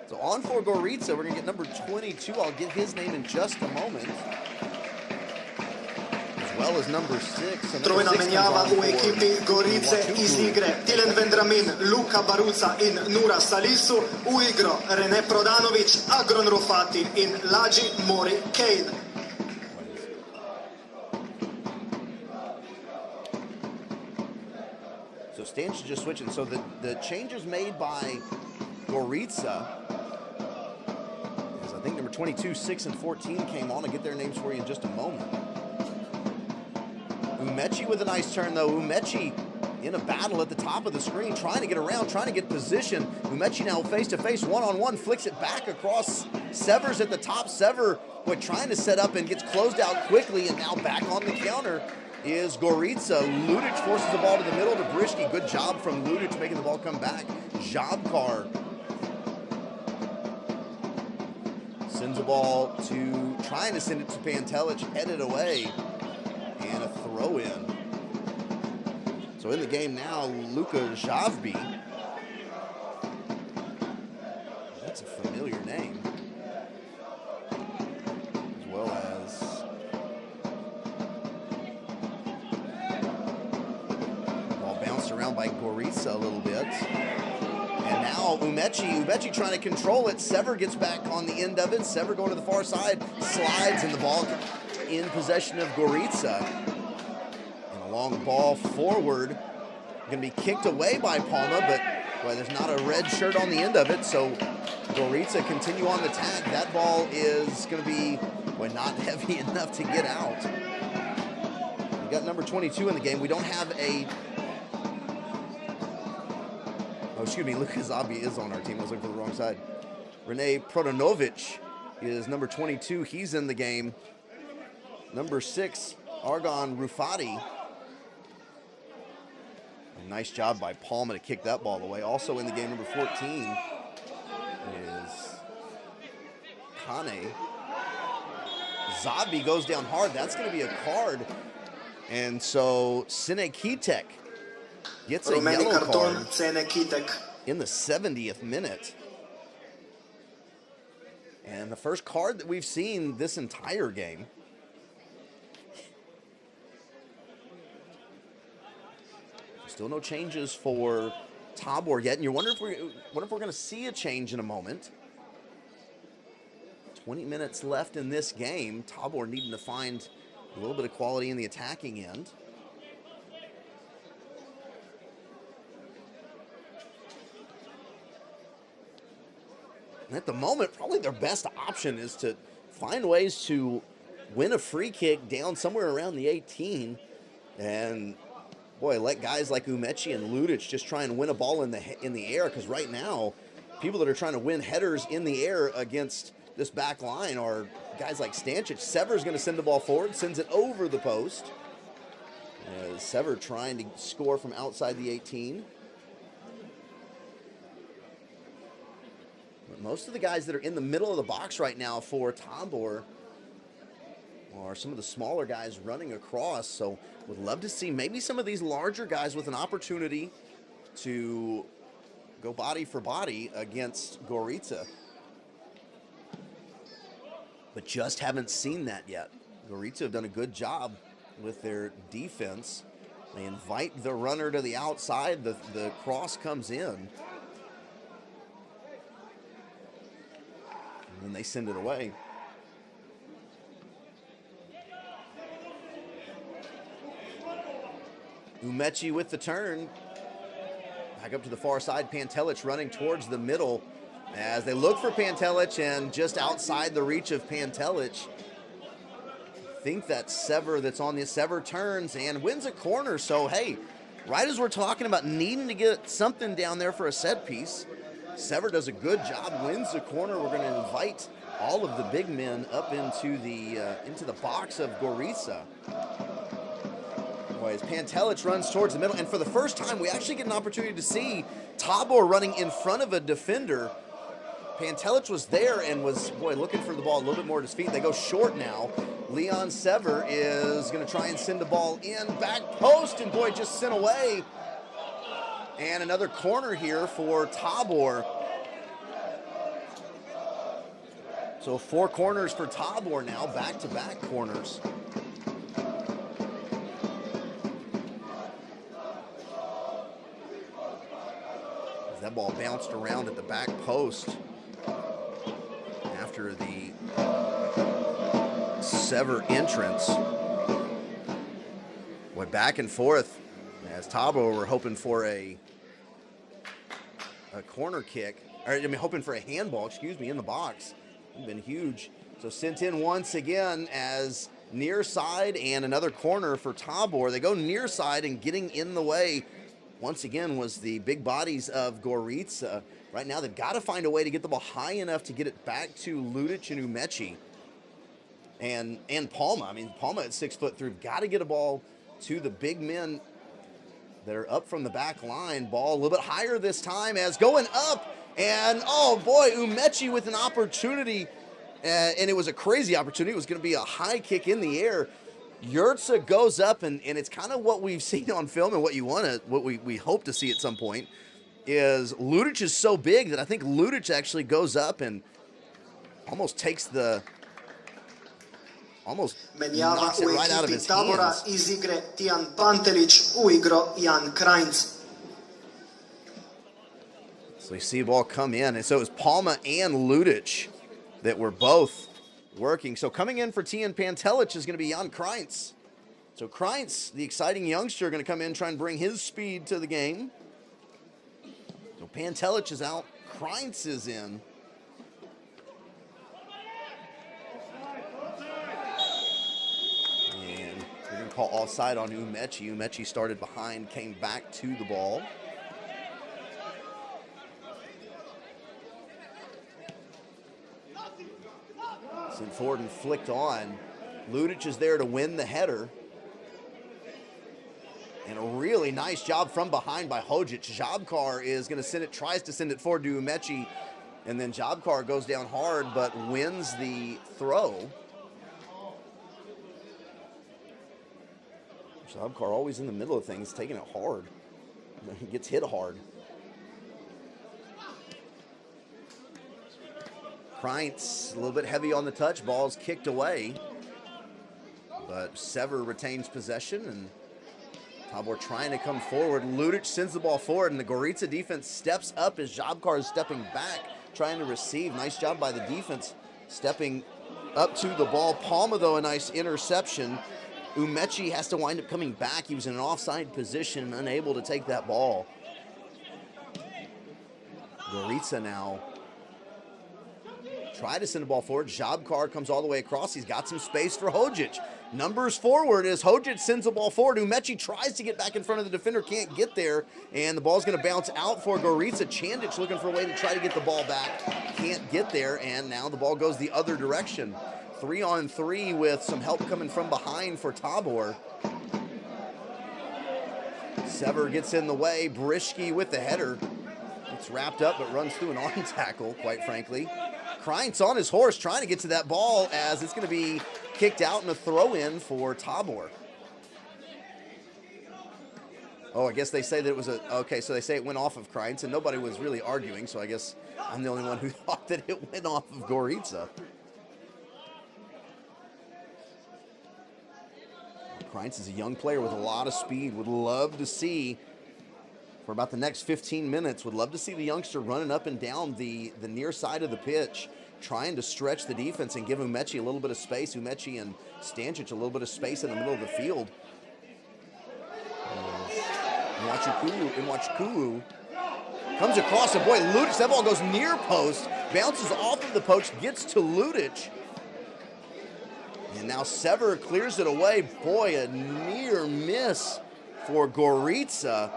So on for Gorica, we're going to get number 22. I'll get his name in just a moment. As well as number 6. Trojna menjava u ekipi Gorice iz igre. Tilen Vendramin, Luka Baruca in Nura Salisu. U igro Rene Prodanović, Agron Rufati in Lađi Mori Kane. So Stancic just switching. So the changes made by Gorica, I think number 22, 6, and 14 came on. I'll get their names for you in just a moment. Umechi with a nice turn, though. Umechi in a battle at the top of the screen, trying to get around, trying to get position. Umechi now face-to-face, one-on-one, flicks it back across. Sever's at the top. Sever, trying to set up and gets closed out quickly, and now back on the counter is Gorica. Ludic forces the ball to the middle to Brisky. Good job from Ludic making the ball come back. Jabkar sends the ball to, trying to send it to Pantelic, headed away, and a throw in. So in the game now, Luka Javbi. That's a familiar name. As well as ball bounced around by Gorica a little bit. And now Umechi trying to control it. Sever gets back on the end of it. Sever going to the far side, slides, and the ball in possession of Gorica. And a long ball forward. Going to be kicked away by Palma, but there's not a red shirt on the end of it, so Gorica continue on the tag. That ball is going to be not heavy enough to get out. We got number 22 in the game. We don't have a... Oh, excuse me, Luka Zabi is on our team. I was looking for the wrong side. Rene Prodanović is number 22. He's in the game. Number 6, Argon Rufati. A nice job by Palma to kick that ball away. Also in the game, number 14 is Kane. Zabi goes down hard. That's going to be a card. And so Sene Kitek gets a yellow card in the 70th minute. And the first card that we've seen this entire game. Still no changes for Tabor yet, and you wonder if we're going to see a change in a moment. 20 minutes left in this game. Tabor needing to find a little bit of quality in the attacking end. And at the moment, probably their best option is to find ways to win a free kick down somewhere around the 18. And boy, let guys like Umechi and Ludic just try and win a ball in the air, because right now, people that are trying to win headers in the air against this back line are guys like Stancic. Sever's going to send the ball forward, sends it over the post. Sever trying to score from outside the 18. But most of the guys that are in the middle of the box right now for Tabor are some of the smaller guys running across. So would love to see maybe some of these larger guys with an opportunity to go body for body against Gorica. But just haven't seen that yet. Gorica have done a good job with their defense. They invite the runner to the outside. The cross comes in. And then they send it away. Umechi with the turn. Back up to the far side. Pantelic running towards the middle as they look for Pantelic, and just outside the reach of Pantelic. I think that's Sever that's on the Sever turns and wins a corner. So, hey, right as we're talking about needing to get something down there for a set piece, Sever does a good job, wins the corner. We're going to invite all of the big men up into the box of Gorica. As Pantelic runs towards the middle, and for the first time, we actually get an opportunity to see Tabor running in front of a defender. Pantelic was there and was, looking for the ball a little bit more at his feet. They go short now. Leon Sever is going to try and send the ball in. Back post, and just sent away. And another corner here for Tabor. So 4 corners for Tabor now, back-to-back corners. That ball bounced around at the back post after the Sever entrance. Went back and forth as Tabor were hoping for a corner kick, hoping for a handball, in the box. It's been huge. So sent in once again as near side, and another corner for Tabor. They go near side, and getting in the way once again was the big bodies of Gorica. Right now, they've got to find a way to get the ball high enough to get it back to Ludic and Umechi. And Palma. Palma at 6'3", got to get a ball to the big men that are up from the back line. Ball a little bit higher this time as going up. And, Umechi with an opportunity. And it was a crazy opportunity. It was going to be a high kick in the air. Yurtsa goes up, and it's kind of what we've seen on film, and what we hope to see at some point is Ludic is so big that I think Ludic actually goes up and almost knocks it right out of his hands. Iz igre Tijan Pantelić, u igro Jan Krajnc. So you see the ball come in, and so it was Palma and Ludic that were both working. So coming in for Tijan Pantelić is going to be Jan Krajnc. So Krajnc, the exciting youngster, going to come in, try and bring his speed to the game. So Pantelić is out, Krajnc is in. And we're going to call offside on Umechi. Umechi started behind, came back to the ball. Sent forward and flicked on. Ludic is there to win the header. And a really nice job from behind by Hodzic. Jabkar is going to send it, tries to send it forward to Umechi. And then Jabkar goes down hard, but wins the throw. Jabkar always in the middle of things, taking it hard. He gets hit hard. Krajnc, a little bit heavy on the touch. Ball's kicked away. But Sever retains possession, and Tabor trying to come forward. Ludic sends the ball forward, and the Gorica defense steps up as Jabkar is stepping back, trying to receive. Nice job by the defense stepping up to the ball. Palma, though, a nice interception. Umechi has to wind up coming back. He was in an offside position, unable to take that ball. Gorica now try to send the ball forward. Jabkar comes all the way across. He's got some space for Hodzic. Numbers forward as Hodzic sends the ball forward. Umechi tries to get back in front of the defender, can't get there, and the ball's going to bounce out for Gorica. Chandic looking for a way to try to get the ball back. Can't get there, and now the ball goes the other direction. 3-on-3 with some help coming from behind for Tabor. Sever gets in the way. Brishke with the header. Gets wrapped up but runs through an arm tackle, quite frankly. Kreintz on his horse trying to get to that ball as it's going to be kicked out and a throw-in for Tabor. Oh, I guess they say that it was okay, so they say it went off of Kreintz, and nobody was really arguing, so I guess I'm the only one who thought that it went off of Gorica. Kreintz is a young player with a lot of speed. Would love to see, for about the next 15 minutes, would love to see the youngster running up and down the near side of the pitch, trying to stretch the defense and give Umechi a little bit of space. Umechi and Stančić a little bit of space in the middle of the field. Nwachukwu comes across, and boy, Ludic, that ball goes near post, bounces off of the post, gets to Ludic. And now Sever clears it away. Boy, a near miss for Gorica.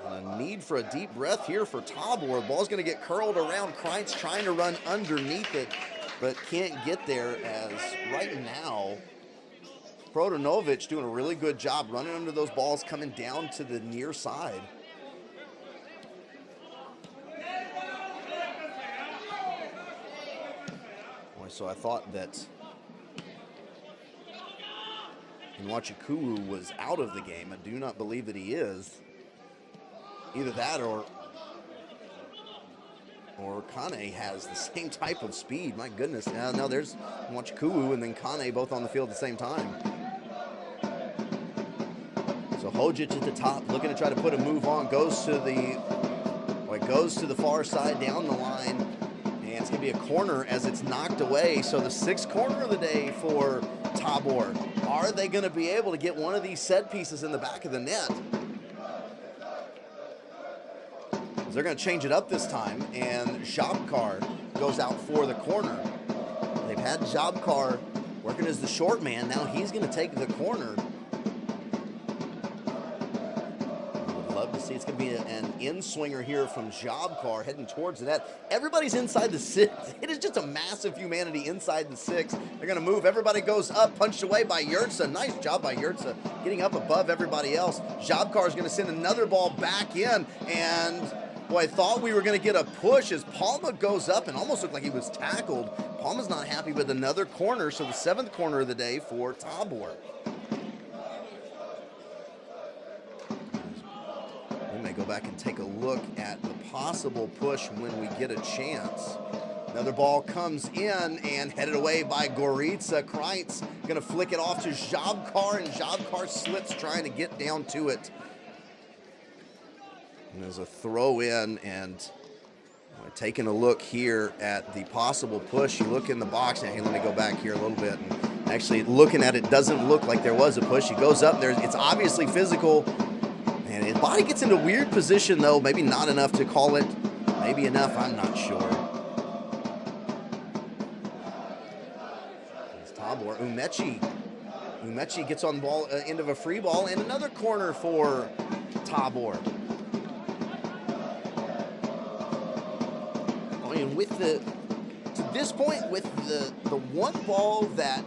A need for a deep breath here for Tabor. Ball's going to get curled around. Kreintz trying to run underneath it, but can't get there, as right now Prodanovic doing a really good job running under those balls, coming down to the near side. Boy, so I thought that Nwachukwu was out of the game. I do not believe that he is. Either that or Kane has the same type of speed. My goodness. Now there's Nwachukwu and then Kane both on the field at the same time. So Hodzic at the top, looking to try to put a move on. Goes to the far side down the line. And it's going to be a corner as it's knocked away. So the sixth corner of the day for Tabor. Are they going to be able to get one of these set pieces in the back of the net? They're going to change it up this time, and Jabkar goes out for the corner. They've had Jabkar working as the short man. Now he's going to take the corner. I would love to see. It's going to be an in-swinger here from Jabkar heading towards the net. Everybody's inside the six. It is just a massive humanity inside the six. They're going to move. Everybody goes up, punched away by Yurtsa. Nice job by Yurtsa, getting up above everybody else. Jabkar is going to send another ball back in, and boy, I thought we were going to get a push as Palma goes up and almost looked like he was tackled. Palma's not happy with another corner, so the seventh corner of the day for Tabor. We may go back and take a look at the possible push when we get a chance. Another ball comes in and headed away by Gorica. Kreintz going to flick it off to Jabkar, and Jabkar slips trying to get down to it. And there's a throw in, and taking a look here at the possible push. You look in the box, and hey, let me go back here a little bit. And actually, looking at it, doesn't look like there was a push. He goes up there. It's obviously physical, and his body gets into a weird position, though. Maybe not enough to call it. Maybe enough. I'm not sure. It's Tabor. Umechi gets on the ball, end of a free ball, and another corner for Tabor. And to this point, with the one ball that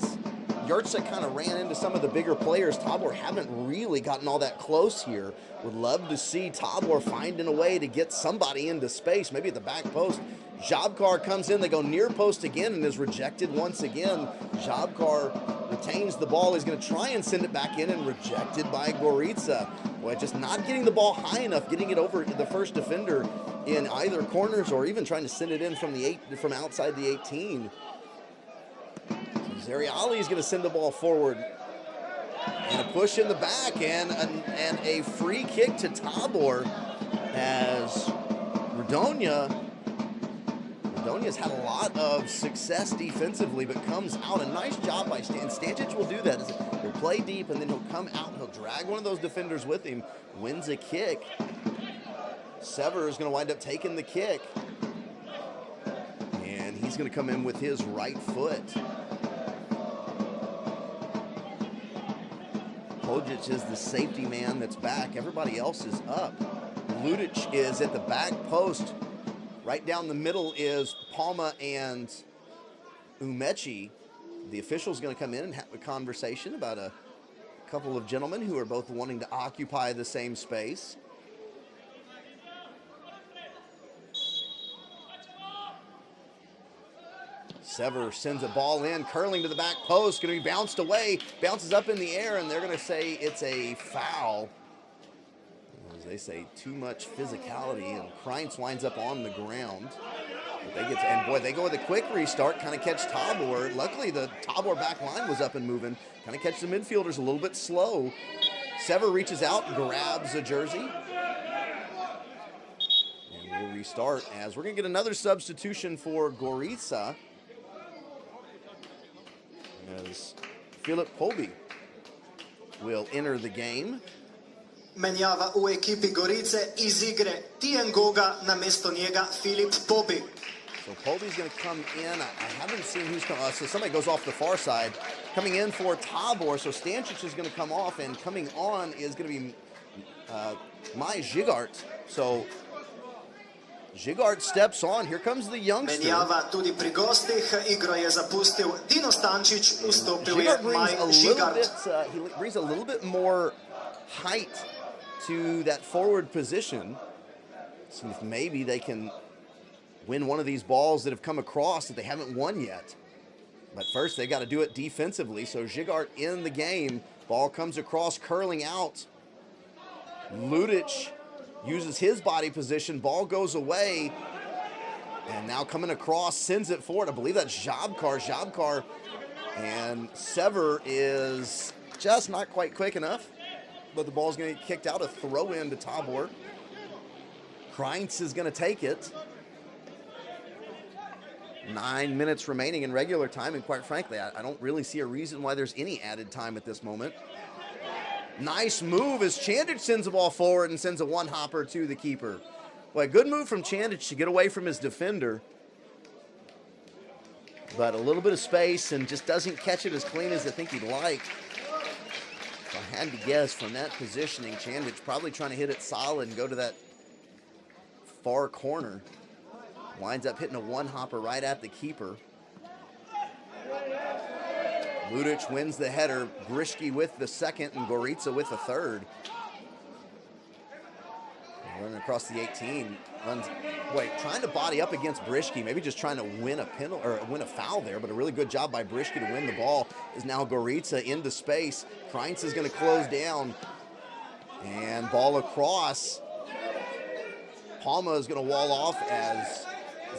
Yurtsa kind of ran into some of the bigger players, Tabor haven't really gotten all that close here. Would love to see Tabor finding a way to get somebody into space, maybe at the back post. Jabkar comes in, they go near post again and is rejected once again. Jabkar retains the ball, he's going to try and send it back in and rejected by Gorica. Boy, just not getting the ball high enough, getting it over the first defender in either corners, or even trying to send it in from outside the 18. So Zeriali is going to send the ball forward, and a push in the back, and a free kick to Tabor as Radonia Macedonia's had a lot of success defensively, but comes out. A nice job by Stančić will do that. He'll play deep, and then he'll come out. He'll drag one of those defenders with him, wins a kick. Sever is going to wind up taking the kick. And he's going to come in with his right foot. Hodzic is the safety man that's back. Everybody else is up. Ludic is at the back post. Right down the middle is Palma and Umechi. The official's going to come in and have a conversation about a couple of gentlemen who are both wanting to occupy the same space. Sever sends a ball in, curling to the back post, going to be bounced away, bounces up in the air, and they're going to say it's a foul. As they say, too much physicality, and Kreintz winds up on the ground. They go with a quick restart, kind of catch Tabor. Luckily, the Tabor back line was up and moving, kind of catch the midfielders a little bit slow. Sever reaches out, grabs a jersey. And we'll restart as we're going to get another substitution for Gorica. As Filip Pobi will enter the game. Menjava u ekipi Gorice iz igre Tijen Goga, namesto njega Filip Pobi. So Pobi's going to come in. I haven't seen who's coming. So somebody goes off the far side. Coming in for Tabor. So Stančić is going to come off, and coming on is going to be Maj Žigart. So Žigart steps on. Here comes the youngster. Menjava tudi pri gostih. Igro je zapustil Dino Stančić, ustopil je Maj Žigart. He brings a little bit more height to that forward position. See if maybe they can win one of these balls that have come across that they haven't won yet. But first, they got to do it defensively. So Žigart in the game. Ball comes across, curling out. Ludic uses his body position. Ball goes away. And now coming across, sends it forward. I believe that's Žabkar. And Sever is just not quite quick enough. But the ball's going to get kicked out. A throw in to Tabor. Kreintz is going to take it. 9 minutes remaining in regular time, and quite frankly, I don't really see a reason why there's any added time at this moment. Nice move as Stančić sends the ball forward and sends a one-hopper to the keeper. Boy, good move from Stančić to get away from his defender. But a little bit of space and just doesn't catch it as clean as I think he'd like. If I had to guess from that positioning, Stančić probably trying to hit it solid and go to that far corner. Winds up hitting a one-hopper right at the keeper. Ludic wins the header. Briški with the second and Gorica with the third. Running across the 18. Trying to body up against Briški. Maybe just trying to win a penalty or win a foul there, but a really good job by Briški to win the ball. Is now Gorica into space. Kreintz is going to close down. And ball across. Palma is going to wall off as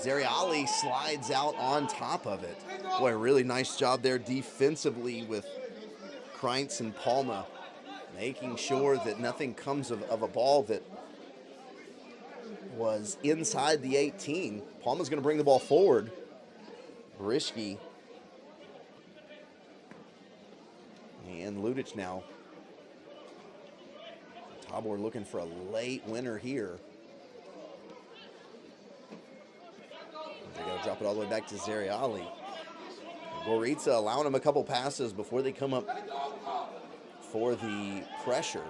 Zeriali slides out on top of it. Boy, really nice job there defensively with Kreintz and Palma, making sure that nothing comes of a ball that was inside the 18. Palma's going to bring the ball forward. Briški and Ludic now. Tabor looking for a late winner here. They got to drop it all the way back to Zeriali. Gorica allowing him a couple passes before they come up for the pressure.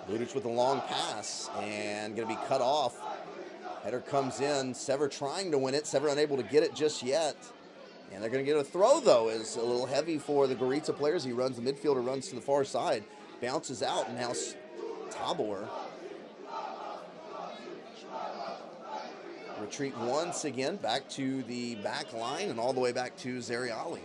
Ludic with a long pass and going to be cut off. Header comes in. Sever trying to win it. Sever unable to get it just yet. And they're going to get a throw, though. It's a little heavy for the Gorica players. He runs, the midfielder runs to the far side. Bounces out, and now Tabor. Retreat once again back to the back line and all the way back to Zeriali.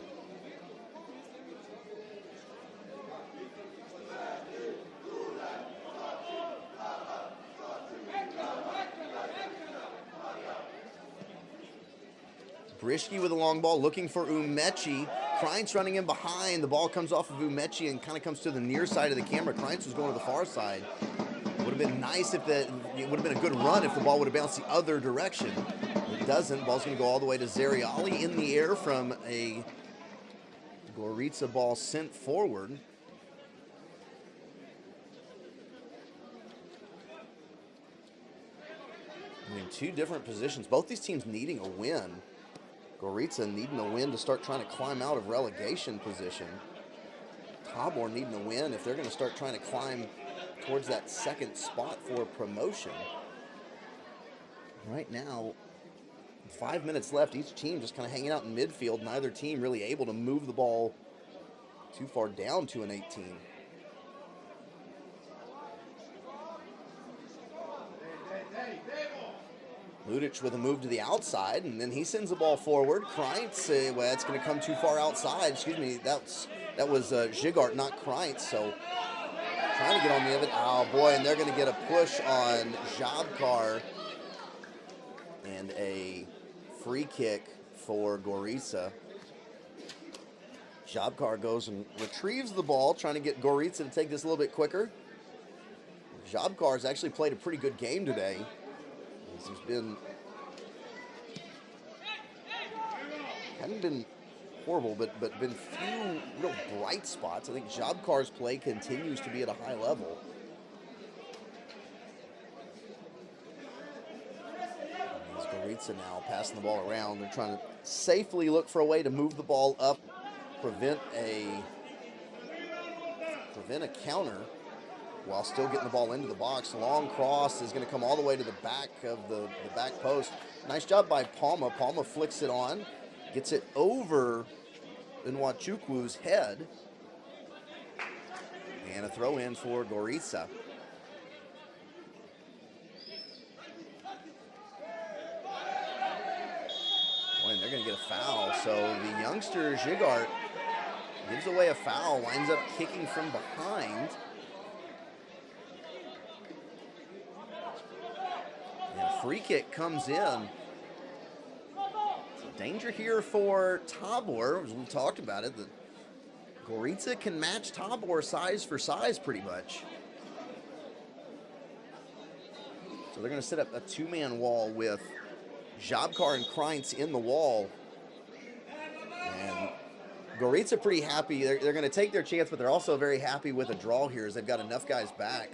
Briški with a long ball, looking for Umechi. Kreintz running in behind. The ball comes off of Umechi and kind of comes to the near side of the camera. Kreintz was going to the far side. Would have been nice if it would have been a good run if the ball would have bounced the other direction. It doesn't. Ball's going to go all the way to Zeriali in the air from a Gorica ball sent forward. I mean, two different positions. Both these teams needing a win. Gorica needing a win to start trying to climb out of relegation position. Tabor needing a win if they're going to start trying to climb towards that second spot for promotion. Right now, 5 minutes left. Each team just kind of hanging out in midfield. Neither team really able to move the ball too far down to an 18. Ludic with a move to the outside, and then he sends the ball forward. Kreintz, well, it's going to come too far outside. Excuse me, that was Zigart, not Kreintz. So trying to get on the other. Oh boy, and they're going to get a push on Jabkar, and a free kick for Gorica. Jabkar goes and retrieves the ball, trying to get Gorica to take this a little bit quicker. Jabkar has actually played a pretty good game today. He's been, hadn't been horrible, but been few real bright spots. I think Jabkar's play continues to be at a high level. As Gorica now passing the ball around, they're trying to safely look for a way to move the ball up, prevent a counter, while still getting the ball into the box. Long cross is going to come all the way to the back of the back post. Nice job by Palma. Palma flicks it on, gets it over Nwachukwu's head. And a throw in for Gorica. Boy, and they're going to get a foul. So the youngster, Zigart, gives away a foul, winds up kicking from behind. Free kick comes in. So danger here for Tabor, as we talked about it. The Gorica can match Tabor size for size pretty much. So they're going to set up a two-man wall with Jabkar and Kreintz in the wall. And Gorica pretty happy. They're going to take their chance, but they're also very happy with a draw here as they've got enough guys back.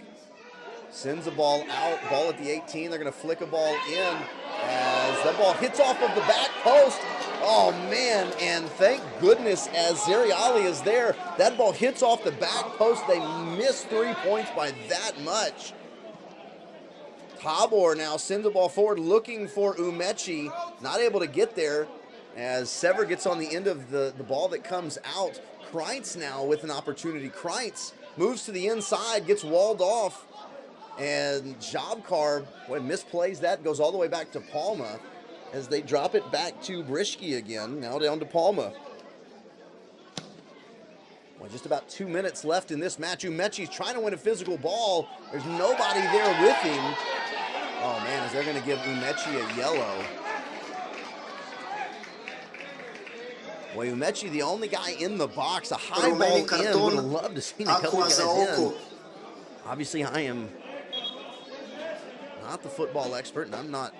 Sends the ball out, ball at the 18. They're going to flick a ball in as that ball hits off of the back post. Oh, man, and thank goodness as Zeriali is there, that ball hits off the back post. They miss 3 points by that much. Tabor now sends the ball forward looking for Umechi. Not able to get there as Sever gets on the end of the ball that comes out. Kreintz now with an opportunity. Kreintz moves to the inside, gets walled off. And Jabkar, boy, misplays that, goes all the way back to Palma as they drop it back to Brischke again, now down to Palma. Well, just about 2 minutes left in this match. Umechi's trying to win a physical ball. There's nobody there with him. Oh, man, is they're going to give Umechi a yellow. Well, Umechi, the only guy in the box, a high ball in. Would have loved to see a couple guys in. Obviously, I am not the football expert, and I'm not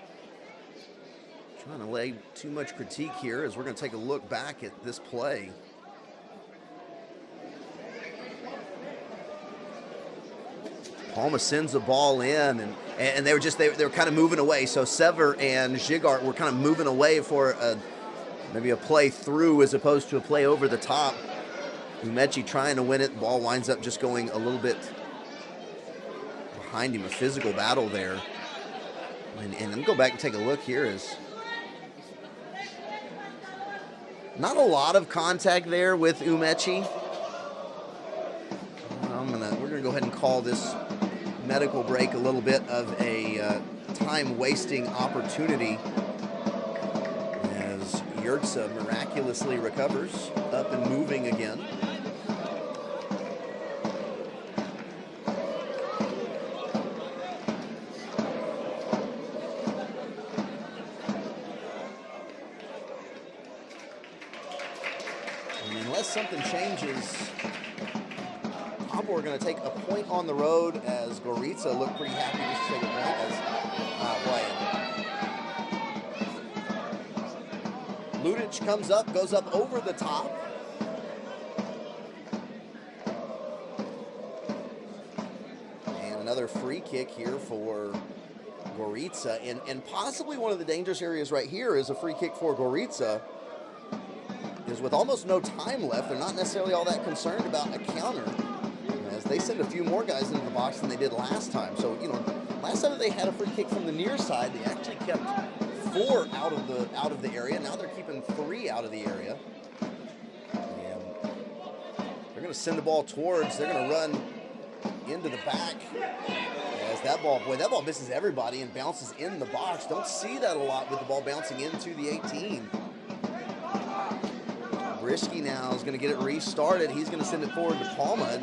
trying to lay too much critique here as we're going to take a look back at this play. Palma sends the ball in, and they were kind of moving away. So Sever and Zigart were kind of moving away for maybe a play through as opposed to a play over the top. Umechi trying to win it. The ball winds up just going a little bit behind him. A physical battle there. And let me go back and take a look here. Is not a lot of contact there with Umechi. We're gonna go ahead and call this medical break a little bit of a time-wasting opportunity as Yurtsa miraculously recovers, up and moving again. unless something changes, Tabor are going to take a point on the road as Gorica looked pretty happy just to take a point as Ludic comes up, goes up over the top. And another free kick here for Gorica. And possibly one of the dangerous areas right here is a free kick for Gorica. Is with almost no time left, they're not necessarily all that concerned about a counter, as they send a few more guys into the box than they did last time. So, you know, last time they had a free kick from the near side, they actually kept 4 out of the area. Now they're keeping 3 out of the area. And they're going to send the ball towards, they're going to run into the back. As that ball misses everybody and bounces in the box. Don't see that a lot with the ball bouncing into the 18. Brisky now is going to get it restarted. He's going to send it forward to Palma.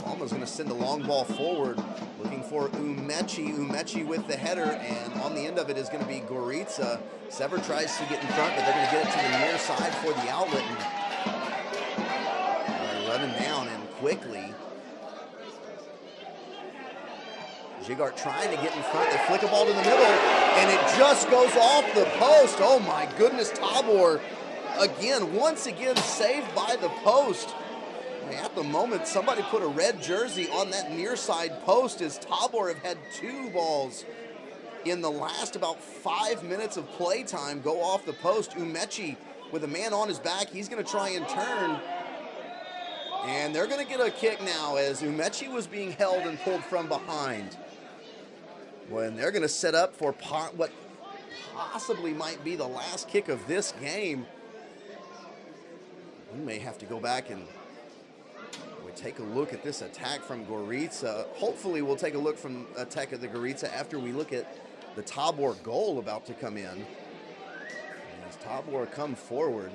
Palma's going to send a long ball forward, looking for Umechi. Umechi with the header, and on the end of it is going to be Gorica. Sever tries to get in front, but they're going to get it to the near side for the outlet. And running down and quickly. Jigart trying to get in front. They flick a ball to the middle, and it just goes off the post. Oh my goodness, Tabor. Once again, saved by the post. At the moment, somebody put a red jersey on that near side post as Tabor have had 2 balls in the last about 5 minutes of play time go off the post. Umechi with a man on his back. He's going to try and turn. And they're going to get a kick now as Umechi was being held and pulled from behind. When they're going to set up for what possibly might be the last kick of this game. We may have to go back and take a look at this attack from Gorica. Hopefully we'll take a look from attack of the Gorica after we look at the Tabor goal about to come in. As Tabor come forward,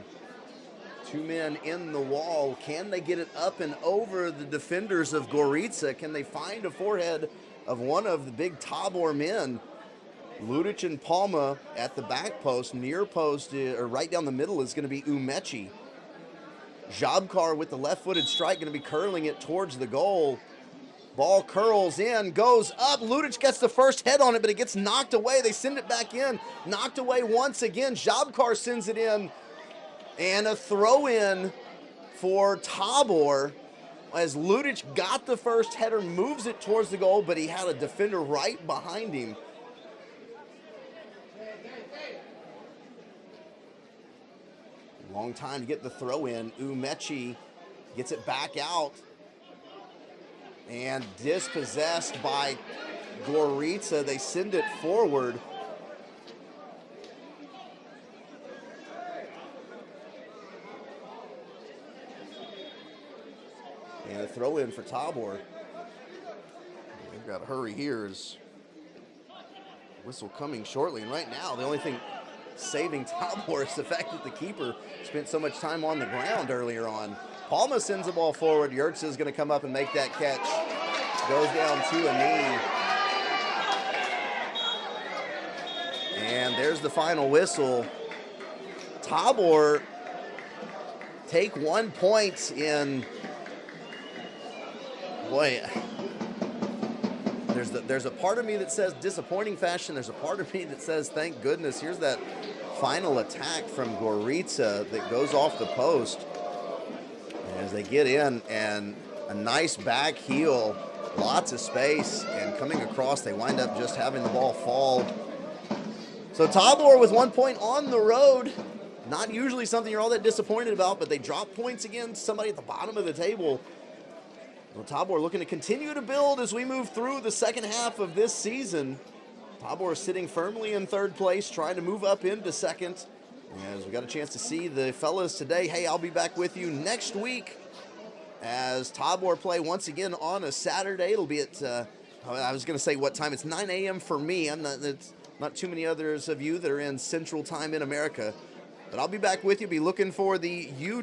2 men in the wall. Can they get it up and over the defenders of Gorica? Can they find a forehead of one of the big Tabor men? Ludic and Palma at the back post, near post, or right down the middle is going to be Umechi. Jabkar with the left-footed strike, going to be curling it towards the goal. Ball curls in, goes up. Ludic gets the first head on it, but it gets knocked away. They send it back in. Knocked away once again. Jabkar sends it in. And a throw-in for Tabor as Ludic got the first header, moves it towards the goal, but he had a defender right behind him. Long time to get the throw in. Umechi gets it back out. And dispossessed by Gorica. They send it forward. And a throw in for Tabor. They've got to hurry here as whistle coming shortly. And right now, the only thing saving Tabor is the fact that the keeper spent so much time on the ground earlier on. Palma sends the ball forward. Yurtz is going to come up and make that catch. Goes down to a knee. And there's the final whistle. Tabor take 1 point in, boy, there's a part of me that says disappointing fashion. There's a part of me that says thank goodness. Here's that final attack from Gorica that goes off the post as they get in, and a nice back heel, lots of space, and coming across, they wind up just having the ball fall. So Tabor with 1 point on the road. Not usually something you're all that disappointed about, but they drop points against somebody at the bottom of the table. Well, Tabor looking to continue to build as we move through the second half of this season. Tabor is sitting firmly in 3rd place, trying to move up into 2nd. As we got a chance to see the fellas today, hey, I'll be back with you next week as Tabor play once again on a Saturday. It'll be at, I was going to say what time. It's 9 a.m. for me. It's not too many others of you that are in Central Time in America. But I'll be back with you. Be looking for the